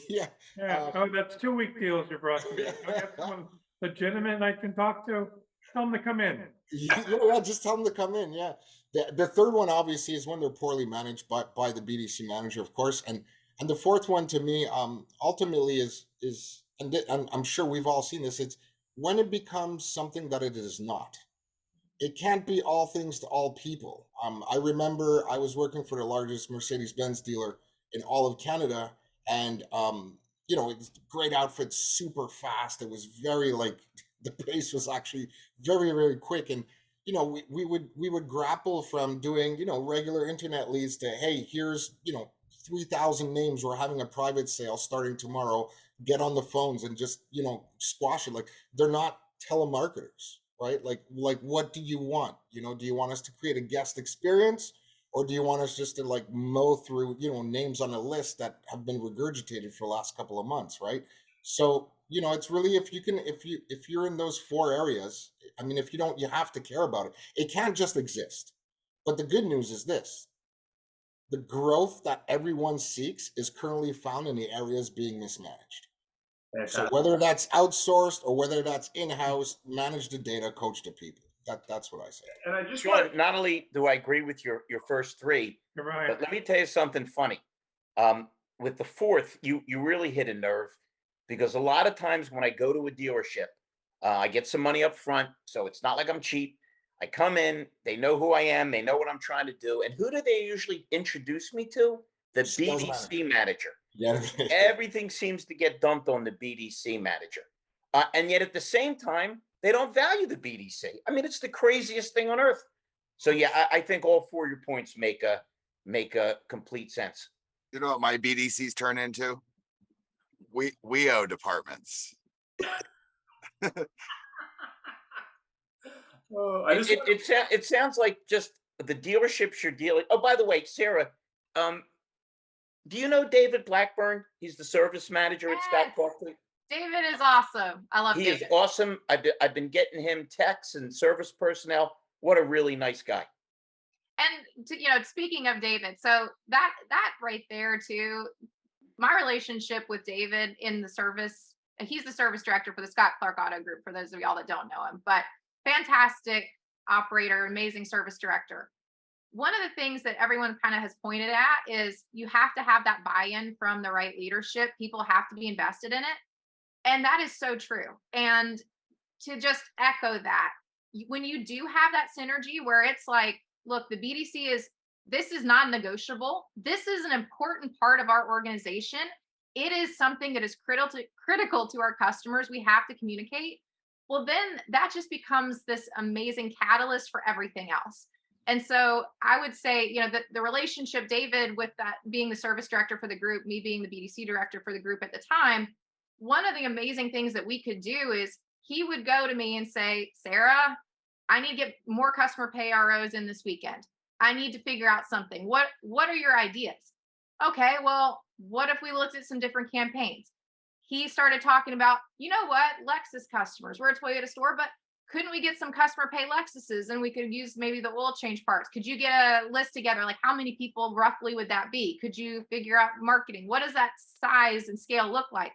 Yeah. Yeah. Oh, that's 2 week deals you brought to me. If I get someone legitimate and I can talk to, tell them to come in. Yeah, just tell them to come in. Yeah. The third one obviously is when they're poorly managed by the BDC manager, of course. And the fourth one to me, ultimately is and I'm sure we've all seen this, it's when it becomes something that it is not. It can't be all things to all people. I remember I was working for the largest Mercedes-Benz dealer in all of Canada, and it's great outfits, super fast. It was very like the pace was actually very, very quick, and we would grapple from doing regular internet leads to, hey, here's 3,000 names. We're having a private sale starting tomorrow. Get on the phones and just squash it. Like, they're not telemarketers, right? Like what do you want? Do you want us to create a guest experience, or do you want us just to like mow through names on a list that have been regurgitated for the last couple of months, right? So it's really, if you're in those four areas, I mean, if you don't, you have to care about it. It can't just exist. But the good news is this: the growth that everyone seeks is currently found in the areas being mismanaged. So whether that's outsourced or whether that's in-house, manage the data, coach the people. That's what I say. And I just Sean, not only do I agree with your first three, You're right. but let me tell you something funny. With the fourth, you really hit a nerve, because a lot of times when I go to a dealership, I get some money up front, so it's not like I'm cheap. I come in, they know who I am, they know what I'm trying to do, and who do they usually introduce me to? The Sales BDC manager. Yeah. Everything seems to get dumped on the BDC manager. And yet at the same time, they don't value the BDC. I mean, it's the craziest thing on earth. So yeah, I think all four of your points make a complete sense. You know what my BDCs turn into? We owe departments. Oh, It sounds like just the dealerships you're dealing. Oh, by the way, Sarah, do you know David Blackburn? He's the service manager at Scott Yes. Copley. David is awesome. I love He David. is awesome. I've been getting him texts and service personnel. What a really nice guy. And speaking of David, so that right there too, my relationship with David in the service, he's the service director for the Scott Clark Auto Group, for those of y'all that don't know him, but fantastic operator, amazing service director. One of the things that everyone kind of has pointed at is you have to have that buy-in from the right leadership. People have to be invested in it. And that is so true. And to just echo that, when you do have that synergy where it's like, look, the BDC this is non-negotiable. This is an important part of our organization. It is something that is critical to our customers. We have to communicate. Well, then that just becomes this amazing catalyst for everything else. And so I would say, the relationship, David, with that being the service director for the group, me being the BDC director for the group at the time, one of the amazing things that we could do is he would go to me and say, Sarah, I need to get more customer pay ROs in this weekend. I need to figure out something. What are your ideas? Okay, well, what if we looked at some different campaigns? He started talking about, you know what, Lexus customers. We're a Toyota store, but couldn't we get some customer pay Lexuses, and we could use maybe the oil change parts? Could you get a list together? Like, how many people roughly would that be? Could you figure out marketing? What does that size and scale look like?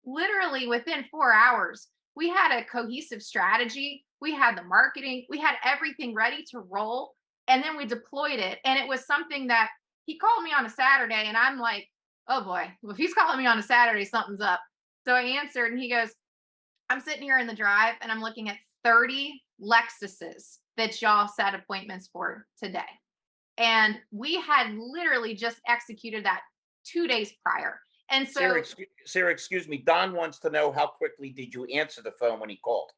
Literally within 4 hours, we had a cohesive strategy. We had the marketing. We had everything ready to roll. And then we deployed it. And it was something that he called me on a Saturday. And I'm like, oh boy, well, if he's calling me on a Saturday, something's up. So I answered, and he goes, I'm sitting here in the drive and I'm looking at 30 Lexuses that y'all set appointments for today. And we had literally just executed that 2 days prior. And so, Sarah, excuse me. Don wants to know, how quickly did you answer the phone when he called?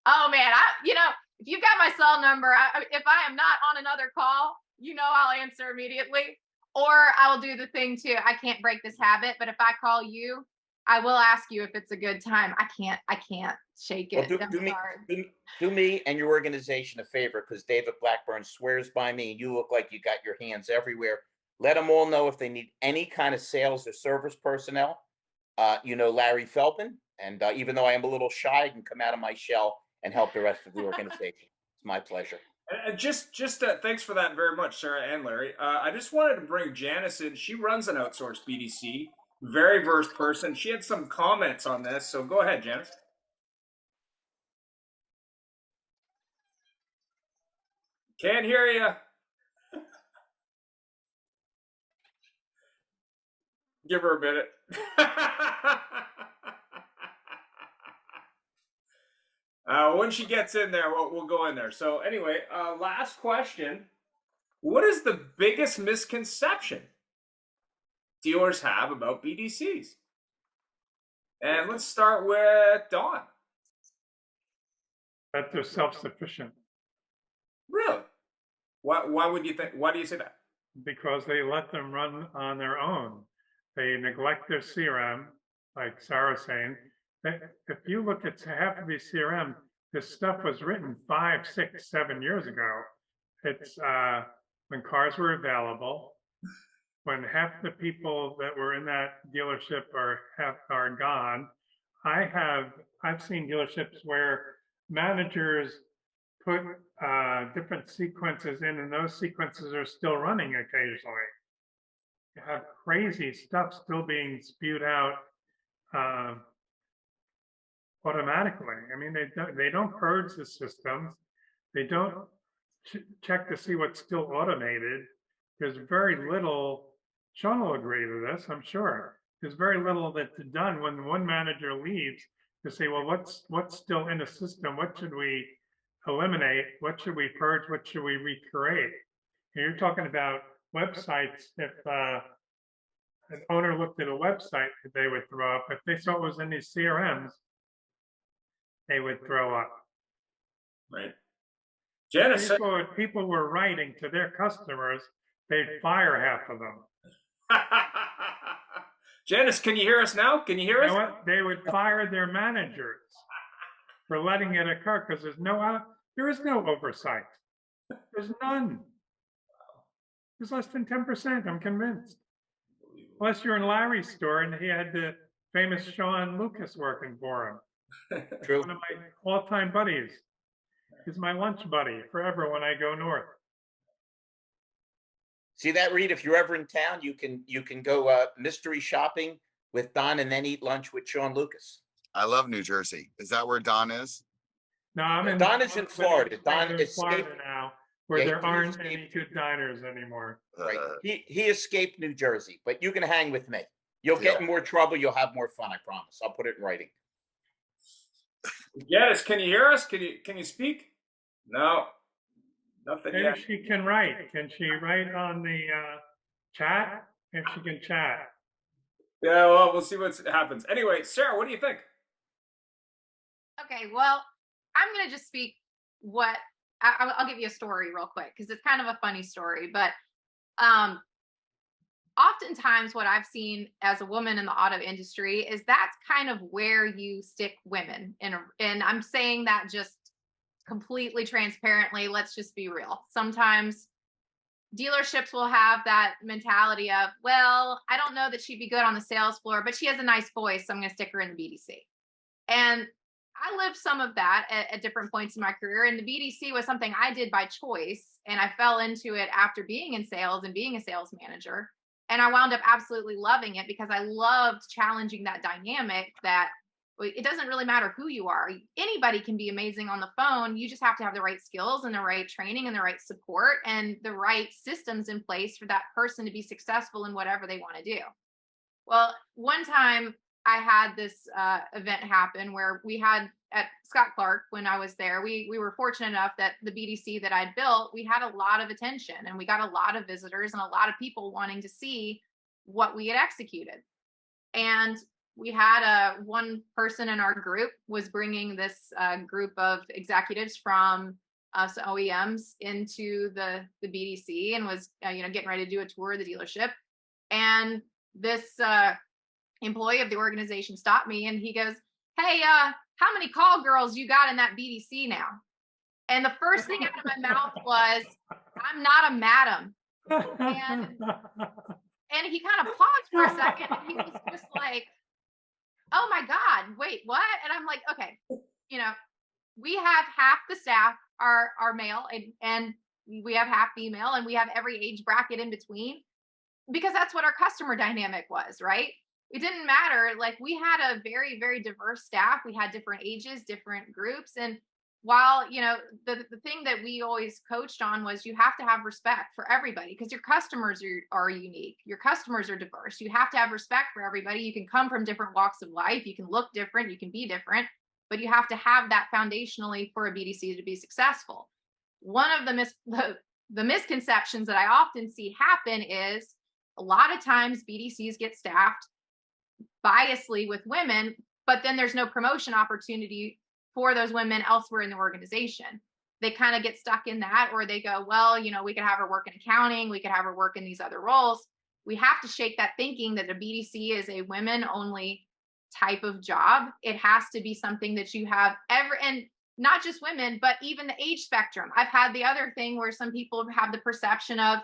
Oh man, if you've got my cell number, if I am not on another call, I'll answer immediately. Or I'll do the thing too. I can't break this habit, but if I call you, I will ask you if it's a good time. I can't shake it. Well, do me and your organization a favor, because David Blackburn swears by me. You look like you got your hands everywhere. Let them all know if they need any kind of sales or service personnel. you know Larry Feldman, and even though I am a little shy, I can come out of my shell and help the rest of the organization. It's my pleasure. Thanks for that very much, Sarah and Larry. I just wanted to bring Janice in. She runs an outsourced BDC, very versed person. She had some comments on this, so go ahead, Janice. Can't hear you. Give her a minute. When she gets in there, we'll go in there. So anyway, last question. What is the biggest misconception dealers have about BDCs? And let's start with Don. That they're self-sufficient. Really? Why would you think? Why do you say that? Because they let them run on their own. They neglect their CRM, like Sarah's saying. If you look at half of these CRM, this stuff was written 5, 6, 7 years ago. It's when cars were available, when half the people that were in that dealership are gone. I've seen dealerships where managers put different sequences in, and those sequences are still running occasionally. You have crazy stuff still being spewed out automatically. I mean, they don't purge the systems. They don't check to see what's still automated. There's very little. Sean will agree to this, I'm sure. There's very little that's done when one manager leaves to say, well, what's still in the system? What should we eliminate? What should we purge? What should we recreate? And you're talking about websites. If an owner looked at a website that they would throw up, if they saw it was in these CRMs, they would throw up. Right. Janice, people were writing to their customers, they'd fire half of them. Janice, can you hear us now? Can you hear us? You know what? They would fire their managers for letting it occur because there is no oversight. There's none. There's less than 10%, I'm convinced. Unless you're in Larry's store and he had the famous Sean Lucas working for him. True. One of my all-time buddies. He's my lunch buddy forever when I go north. See that, Reed? If you're ever in town, you can go mystery shopping with Don and then eat lunch with Sean Lucas. I love New Jersey. Is that where Don is? No, Don is in Florida. Don is Florida now, where there aren't any good diners anymore. Right. He escaped New Jersey, but you can hang with me. You'll get in more trouble. You'll have more fun. I promise. I'll put it in writing. Yes. Can you hear us? Can you speak? No. Nothing Maybe yet. she can write. Can she write on the chat? If she can chat. Yeah, well, we'll see what happens. Anyway, Sarah, what do you think? Okay, well, I'm going to just speak I'll give you a story real quick because it's kind of a funny story. But oftentimes what I've seen as a woman in the auto industry is that's kind of where you stick women. And I'm saying that just completely transparently. Let's just be real. Sometimes dealerships will have that mentality of, well, I don't know that she'd be good on the sales floor, but she has a nice voice, so I'm going to stick her in the BDC. And I lived some of that at different points in my career. And the BDC was something I did by choice. And I fell into it after being in sales and being a sales manager. And I wound up absolutely loving it because I loved challenging that dynamic that it doesn't really matter who you are. Anybody can be amazing on the phone. You just have to have the right skills and the right training and the right support and the right systems in place for that person to be successful in whatever they want to do. Well, one time I had this event happen where we had at Scott Clark, when I was there, we were fortunate enough that the BDC that I'd built, we had a lot of attention and we got a lot of visitors and a lot of people wanting to see what we had executed. And we had one person in our group was bringing this group of executives from us OEMs into the BDC and was getting ready to do a tour of the dealership. And this employee of the organization stopped me and he goes, "Hey, how many call girls you got in that BDC now?" And the first thing out of my mouth was, "I'm not a madam." And he kind of paused for a second and he was just like, oh my God, wait, what? And I'm like, okay, we have half the staff are male and we have half female and we have every age bracket in between because that's what our customer dynamic was, right? It didn't matter. Like we had a very, very diverse staff. We had different ages, different groups. And while, the thing that we always coached on was you have to have respect for everybody because your customers are unique. Your customers are diverse. You have to have respect for everybody. You can come from different walks of life. You can look different. You can be different, but you have to have that foundationally for a BDC to be successful. One of the misconceptions that I often see happen is a lot of times BDCs get staffed biasly with women, but then there's no promotion opportunity for those women elsewhere in the organization. They kind of get stuck in that, or they go, well, we could have her work in accounting, we could have her work in these other roles. We have to shake that thinking that a BDC is a women only type of job. It has to be something that you have and not just women, but even the age spectrum. I've had the other thing where some people have the perception of,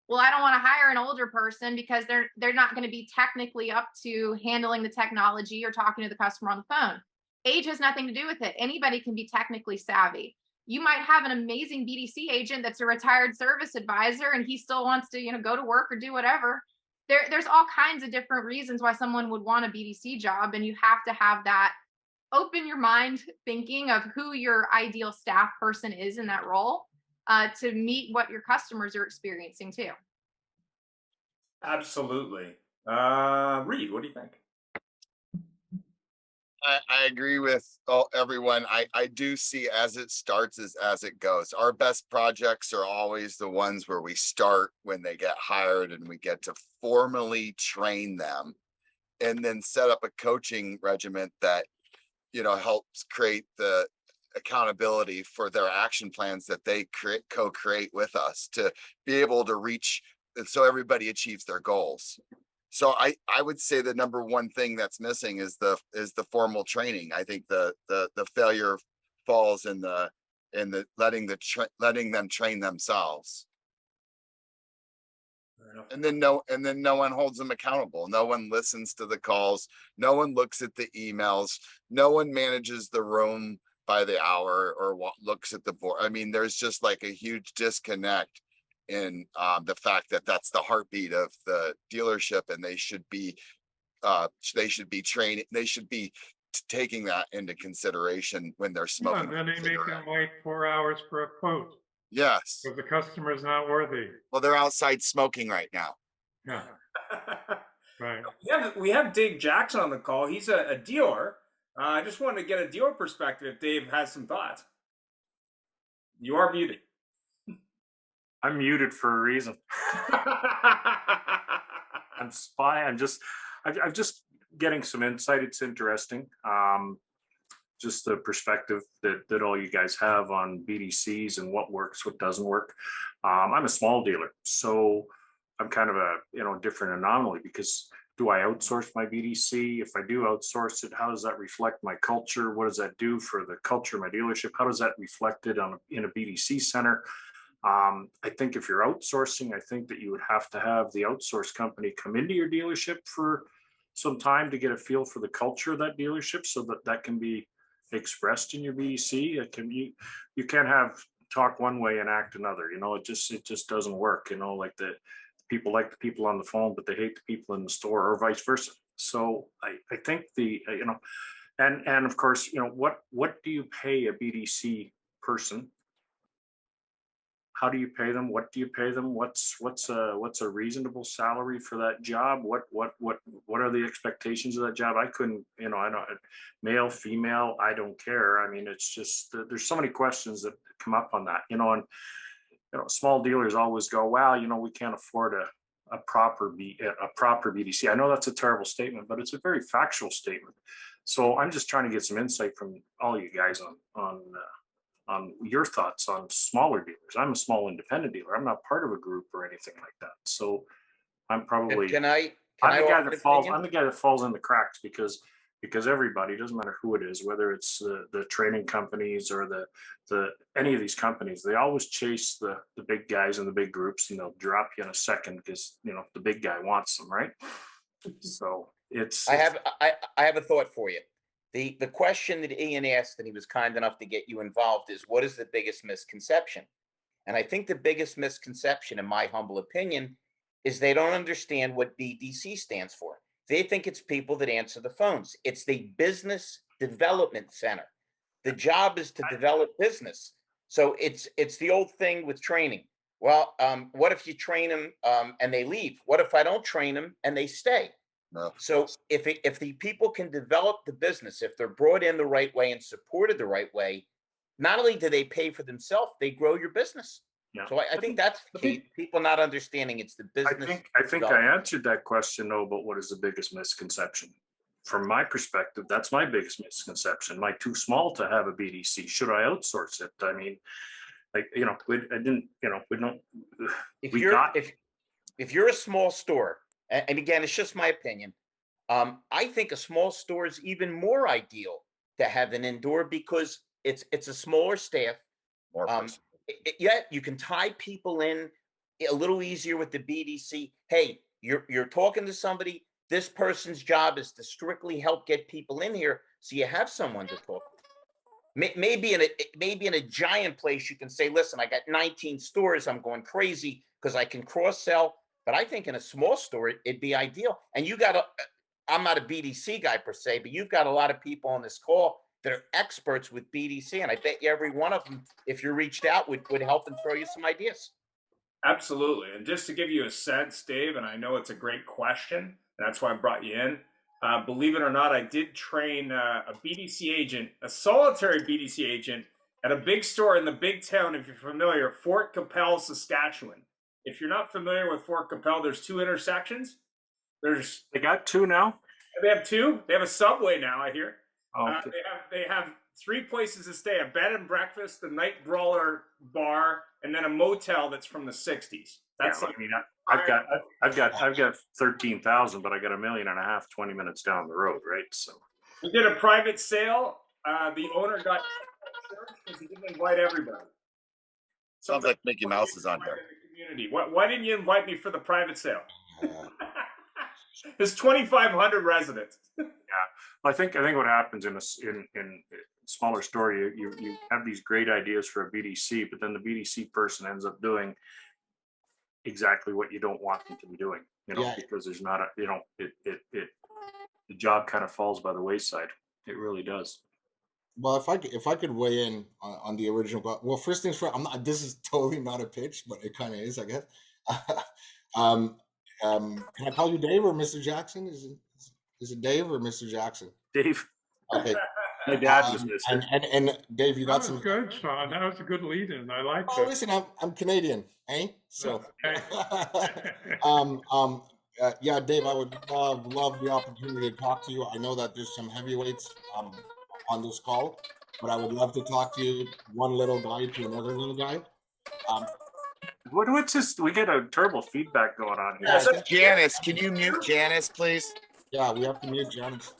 well, I don't want to hire an older person because they're not going to be technically up to handling the technology or talking to the customer on the phone. Age has nothing to do with it. Anybody can be technically savvy. You might have an amazing BDC agent that's a retired service advisor and he still wants to, go to work or do whatever. There's all kinds of different reasons why someone would want a BDC job, and you have to have that open your mind thinking of who your ideal staff person is in that role to meet what your customers are experiencing too. Absolutely. Reed, what do you think? I agree with everyone. I do see as it starts as it goes. Our best projects are always the ones where we start when they get hired and we get to formally train them and then set up a coaching regiment that, helps create the accountability for their action plans that they co-create with us to be able to reach, so everybody achieves their goals. So I would say the number one thing that's missing is the formal training. I think the failure falls in the letting them train themselves. And then no one holds them accountable. No one listens to the calls. No one looks at the emails. No one manages the room by the hour or looks at the board. I mean, there's just like a huge disconnect in the fact that that's the heartbeat of the dealership, and they should be training. They should be taking that into consideration when they're smoking. Then they make them wait 4 hours for a quote. Yes. Because the customer is not worthy. Well, they're outside smoking right now. Yeah. Right. We have Dave Jackson on the call. He's a dealer. I just wanted to get a dealer perspective if Dave has some thoughts. You are muted. I'm muted for a reason. I'm just getting some insight. It's interesting. Just the perspective that all you guys have on BDCs and what works, what doesn't work. I'm a small dealer, so I'm kind of a different anomaly because do I outsource my BDC? If I do outsource it, how does that reflect my culture? What does that do for the culture of my dealership? How does that reflect it in a BDC center? I think if you're outsourcing, I think that you would have to have the outsource company come into your dealership for some time to get a feel for the culture of that dealership so that can be expressed in your BDC. You can't have talk one way and act another. It just doesn't work. Like the people like the people on the phone, but they hate the people in the store, or vice versa. So I think and of course, what do you pay a BDC person? How do you pay them? What do you pay them? What's a reasonable salary for that job? What are the expectations of that job? I couldn't, I don't, male, female, I don't care. I mean, it's just there's so many questions that come up on that, and small dealers always go, well, we can't afford a proper BDC. I know that's a terrible statement, but it's a very factual statement. So I'm just trying to get some insight from all you guys on your thoughts on smaller dealers. I'm a small independent dealer. I'm not part of a group or anything like that. So I'm probably I'm the guy that falls in the cracks because everybody, doesn't matter who it is, whether it's the training companies or the any of these companies, they always chase the big guys and the big groups, and they'll drop you in a second because the big guy wants them, right? So It's I have a thought for you. The question that Ian asked, and he was kind enough to get you involved, is what is the biggest misconception? And I think the biggest misconception, in my humble opinion, is they don't understand what BDC stands for. They think it's people that answer the phones. It's the Business Development Center. The job is to develop business. So it's the old thing with training. Well, what if you train them and they leave? What if I don't train them and they stay? No. So if the people can develop the business, if they're brought in the right way and supported the right way, not only do they pay for themselves, they grow your business. Yeah. So I think that's the key. People not understanding it's the business. I think I answered that question though, but what is the biggest misconception? From my perspective, that's my biggest misconception. Am I too small to have a BDC? Should I outsource it? I mean, like, we don't. If you're a small store, and again, it's just my opinion, I think a small store is even more ideal to have an indoor because it's a smaller staff. More Yeah, you can tie people in a little easier with the BDC. Hey, you're talking to somebody. This person's job is to strictly help get people in here, so you have someone to talk to. Maybe in a giant place, you can say, "Listen, I got 19 stores. I'm going crazy because I can cross sell." But I think in a small store, it'd be ideal. And you got I'm not a BDC guy per se, but you've got a lot of people on this call that are experts with BDC, and I bet you every one of them, if you reached out, would help and throw you some ideas. Absolutely. And just to give you a sense, Dave, and I know it's a great question, that's why I brought you in. Believe it or not, I did train a BDC agent, a solitary BDC agent at a big store in the big town, if you're familiar, Fort Capel, Saskatchewan. If you're not familiar with Fort Capel, there's 2 intersections. They got 2 now? They have 2. They have a Subway now, I hear. Okay. They have 3 places to stay: a bed and breakfast, the Night Brawler bar, and then a motel that's from the 60s. That's I've got 13,000, but I got $1.5 million 20 minutes down the road, right? So we did a private sale. The owner got because he didn't invite everybody. Sounds like Mickey Mouse is on here. Community. Why didn't you invite me for the private sale? There's 2,500 residents. Yeah, well, I think what happens in a smaller store, you have these great ideas for a BDC, but then the BDC person ends up doing exactly what you don't want them to be doing, because there's not the job kind of falls by the wayside. It really does. Well, if I could weigh in on the original, well, first things first, this is totally not a pitch, but it kind of is, I guess. Can I call you Dave or Mr. Jackson? Is it Dave or Mr. Jackson? Dave. Okay. My dad was Mr. And Dave, you got some. Good, Sean. That was a good lead-in. I like Oh, it. listen, I'm Canadian, eh? So, Okay. yeah, Dave, I would love the opportunity to talk to you. I know that there's some heavyweights on this call, but I would love to talk to you, one little guy to another little guy. What's this? We get a terrible feedback going on here. Yeah, Janice, can you mute Janice, please? Yeah, we have to mute Janice.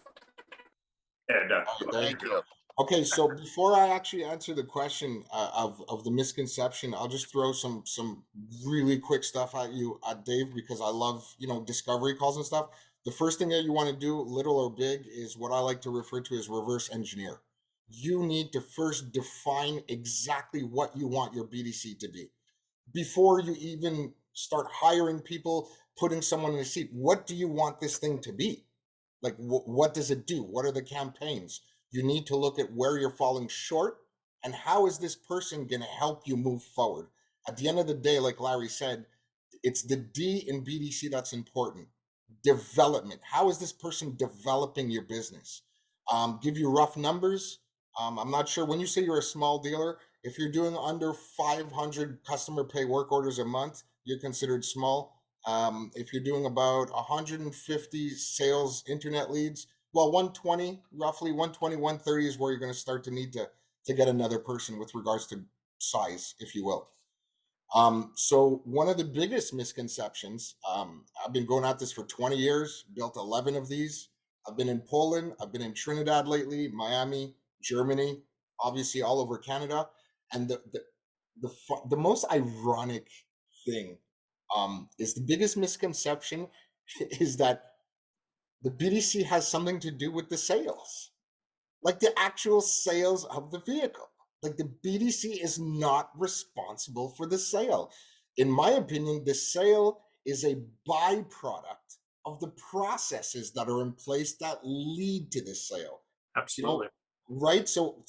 Yeah, Thank you. Okay, so before I actually answer the question of the misconception, I'll just throw some really quick stuff at you, Dave, because I love discovery calls and stuff. The first thing that you want to do, little or big, is what I like to refer to as reverse engineer. You need to first define exactly what you want your BDC to be before you even start hiring people, putting someone in a seat. What do you want this thing to be? Like, what does it do? What are the campaigns? You need to look at where you're falling short and how is this person going to help you move forward. At the end of the day, like Larry said, it's the D in BDC that's important. Development. How is this person developing your business? Give you rough numbers. I'm not sure. When you say you're a small dealer, if you're doing under 500 customer pay work orders a month, you're considered small. If you're doing about 150 sales internet leads, well, 120, roughly 120, 130 is where you're going to start to need to get another person with regards to size, if you will. So one of the biggest misconceptions, I've been going at this for 20 years, built 11 of these. I've been in Poland, I've been in Trinidad lately, Miami, Germany, obviously all over Canada. And the most ironic thing is the biggest misconception is that The BDC has something to do with the sales, like the actual sales of the vehicle. Like the BDC is not responsible for the sale. In my opinion, the sale is a byproduct of the processes that are in place that lead to the sale. Absolutely. Right? So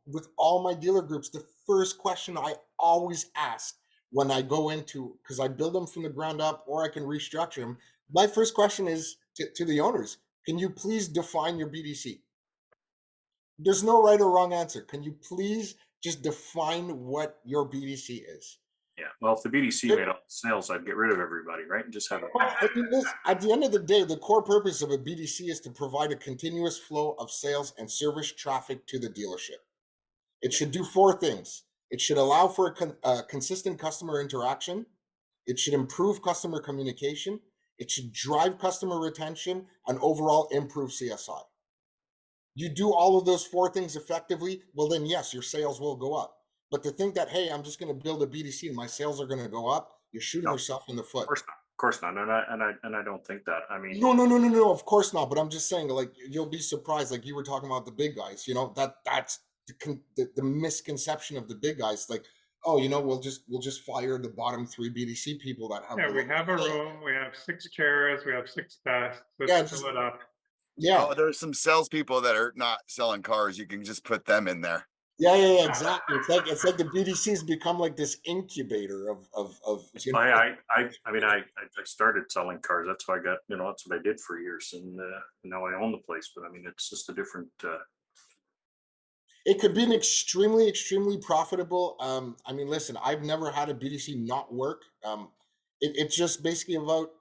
with all my dealer groups, the first question I always ask when I go into, because I build them from the ground up or I can restructure them, my first question is to the owners, can you please define your BDC? There's no right or wrong answer. Can you please just define what your BDC is? Yeah. Well, if the BDC made all the sales, I'd get rid of everybody, right? And just have it. I mean, at the end of the day, the core purpose of a BDC is to provide a continuous flow of sales and service traffic to the dealership. It should do four things. It should allow for a consistent customer interaction. It should improve customer communication. It should drive customer retention and overall improve CSI. You do all of those four things effectively, well, then yes, your sales will go up. But to think that, hey, I'm just going to build a BDC and my sales are going to go up, you're shooting yourself in the foot. Of course not. And I don't think that. I mean, no, of course not. But I'm just saying, like, you'll be surprised. Like you were talking about the big guys, that's the misconception of the big guys. Like, oh, we'll just fire the bottom three BDC people that have. Yeah, we have a room, we have 6 chairs, we have 6 desks, Yeah, fill it up. Yeah. Oh, there's some salespeople that are not selling cars. You can just put them in there. Yeah, exactly. It's like the BDCs become like this incubator of. I started selling cars. That's how I got, that's what I did for years, and now I own the place. But I mean, it's just a different. It could be an extremely profitable. I mean, listen, I've never had a BDC not work. It's just basically about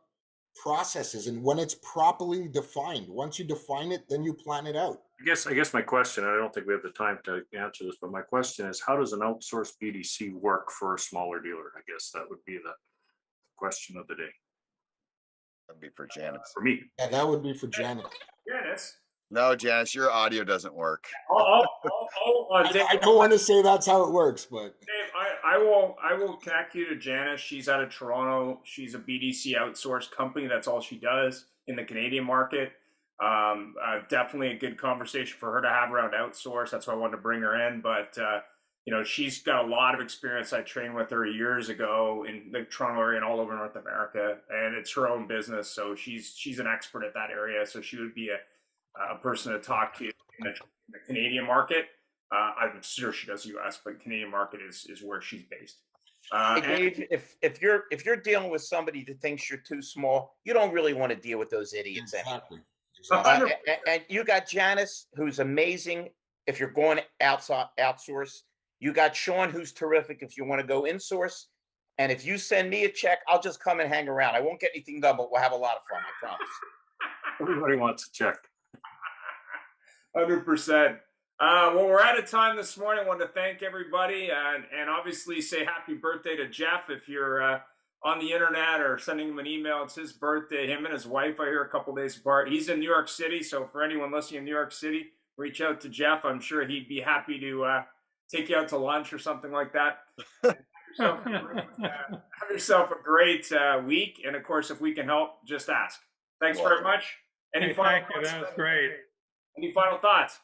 processes, and when it's properly defined. Once you define it, then you plan it out. I guess my question, I don't think we have the time to answer this, but my question is, how does an outsourced BDC work for a smaller dealer? I guess that would be the question of the day. That'd be for Janice. For me. Yeah, that would be for Janice. Janice. No, Janice, your audio doesn't work. I don't want to say that's how it works, but Dave, I will connect you to Janice. She's out of Toronto. She's a BDC outsourced company. That's all she does in the Canadian market. Definitely a good conversation for her to have around outsource. That's why I wanted to bring her in. But she's got a lot of experience. I trained with her years ago in the Toronto area and all over North America, and it's her own business. So she's an expert at that area. So she would be a person to talk to in the Canadian market. I'm sure she does US, but Canadian market is where she's based. Hey, Dave, if you're dealing with somebody that thinks you're too small, you don't really want to deal with those idiots anymore. And you got Janice, who's amazing. If you're going outsource, you got Sean, who's terrific. If you want to go in-source, and if you send me a check, I'll just come and hang around. I won't get anything done, but we'll have a lot of fun. I promise. Everybody wants a check. 100%. Well, we're out of time this morning. I want to thank everybody and obviously say happy birthday to Jeff. If you're on the internet or sending him an email, it's his birthday. Him and his wife are here a couple days apart. He's in New York City, so for anyone listening in New York City, reach out to Jeff. I'm sure he'd be happy to take you out to lunch or something like that. Have yourself a great week. And of course, if we can help, just ask. Thanks very much. Thank you. That was great. Any final thoughts?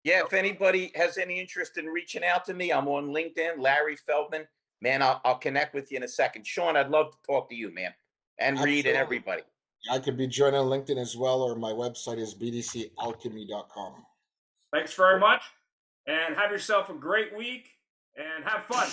Yeah, if anybody has any interest in reaching out to me, I'm on LinkedIn, Larry Feldman. Man, I'll connect with you in a second. Sean, I'd love to talk to you, man, and Reed and everybody. I could be joined on LinkedIn as well, or my website is bdcalchemy.com. Thanks very much, and have yourself a great week, and have fun.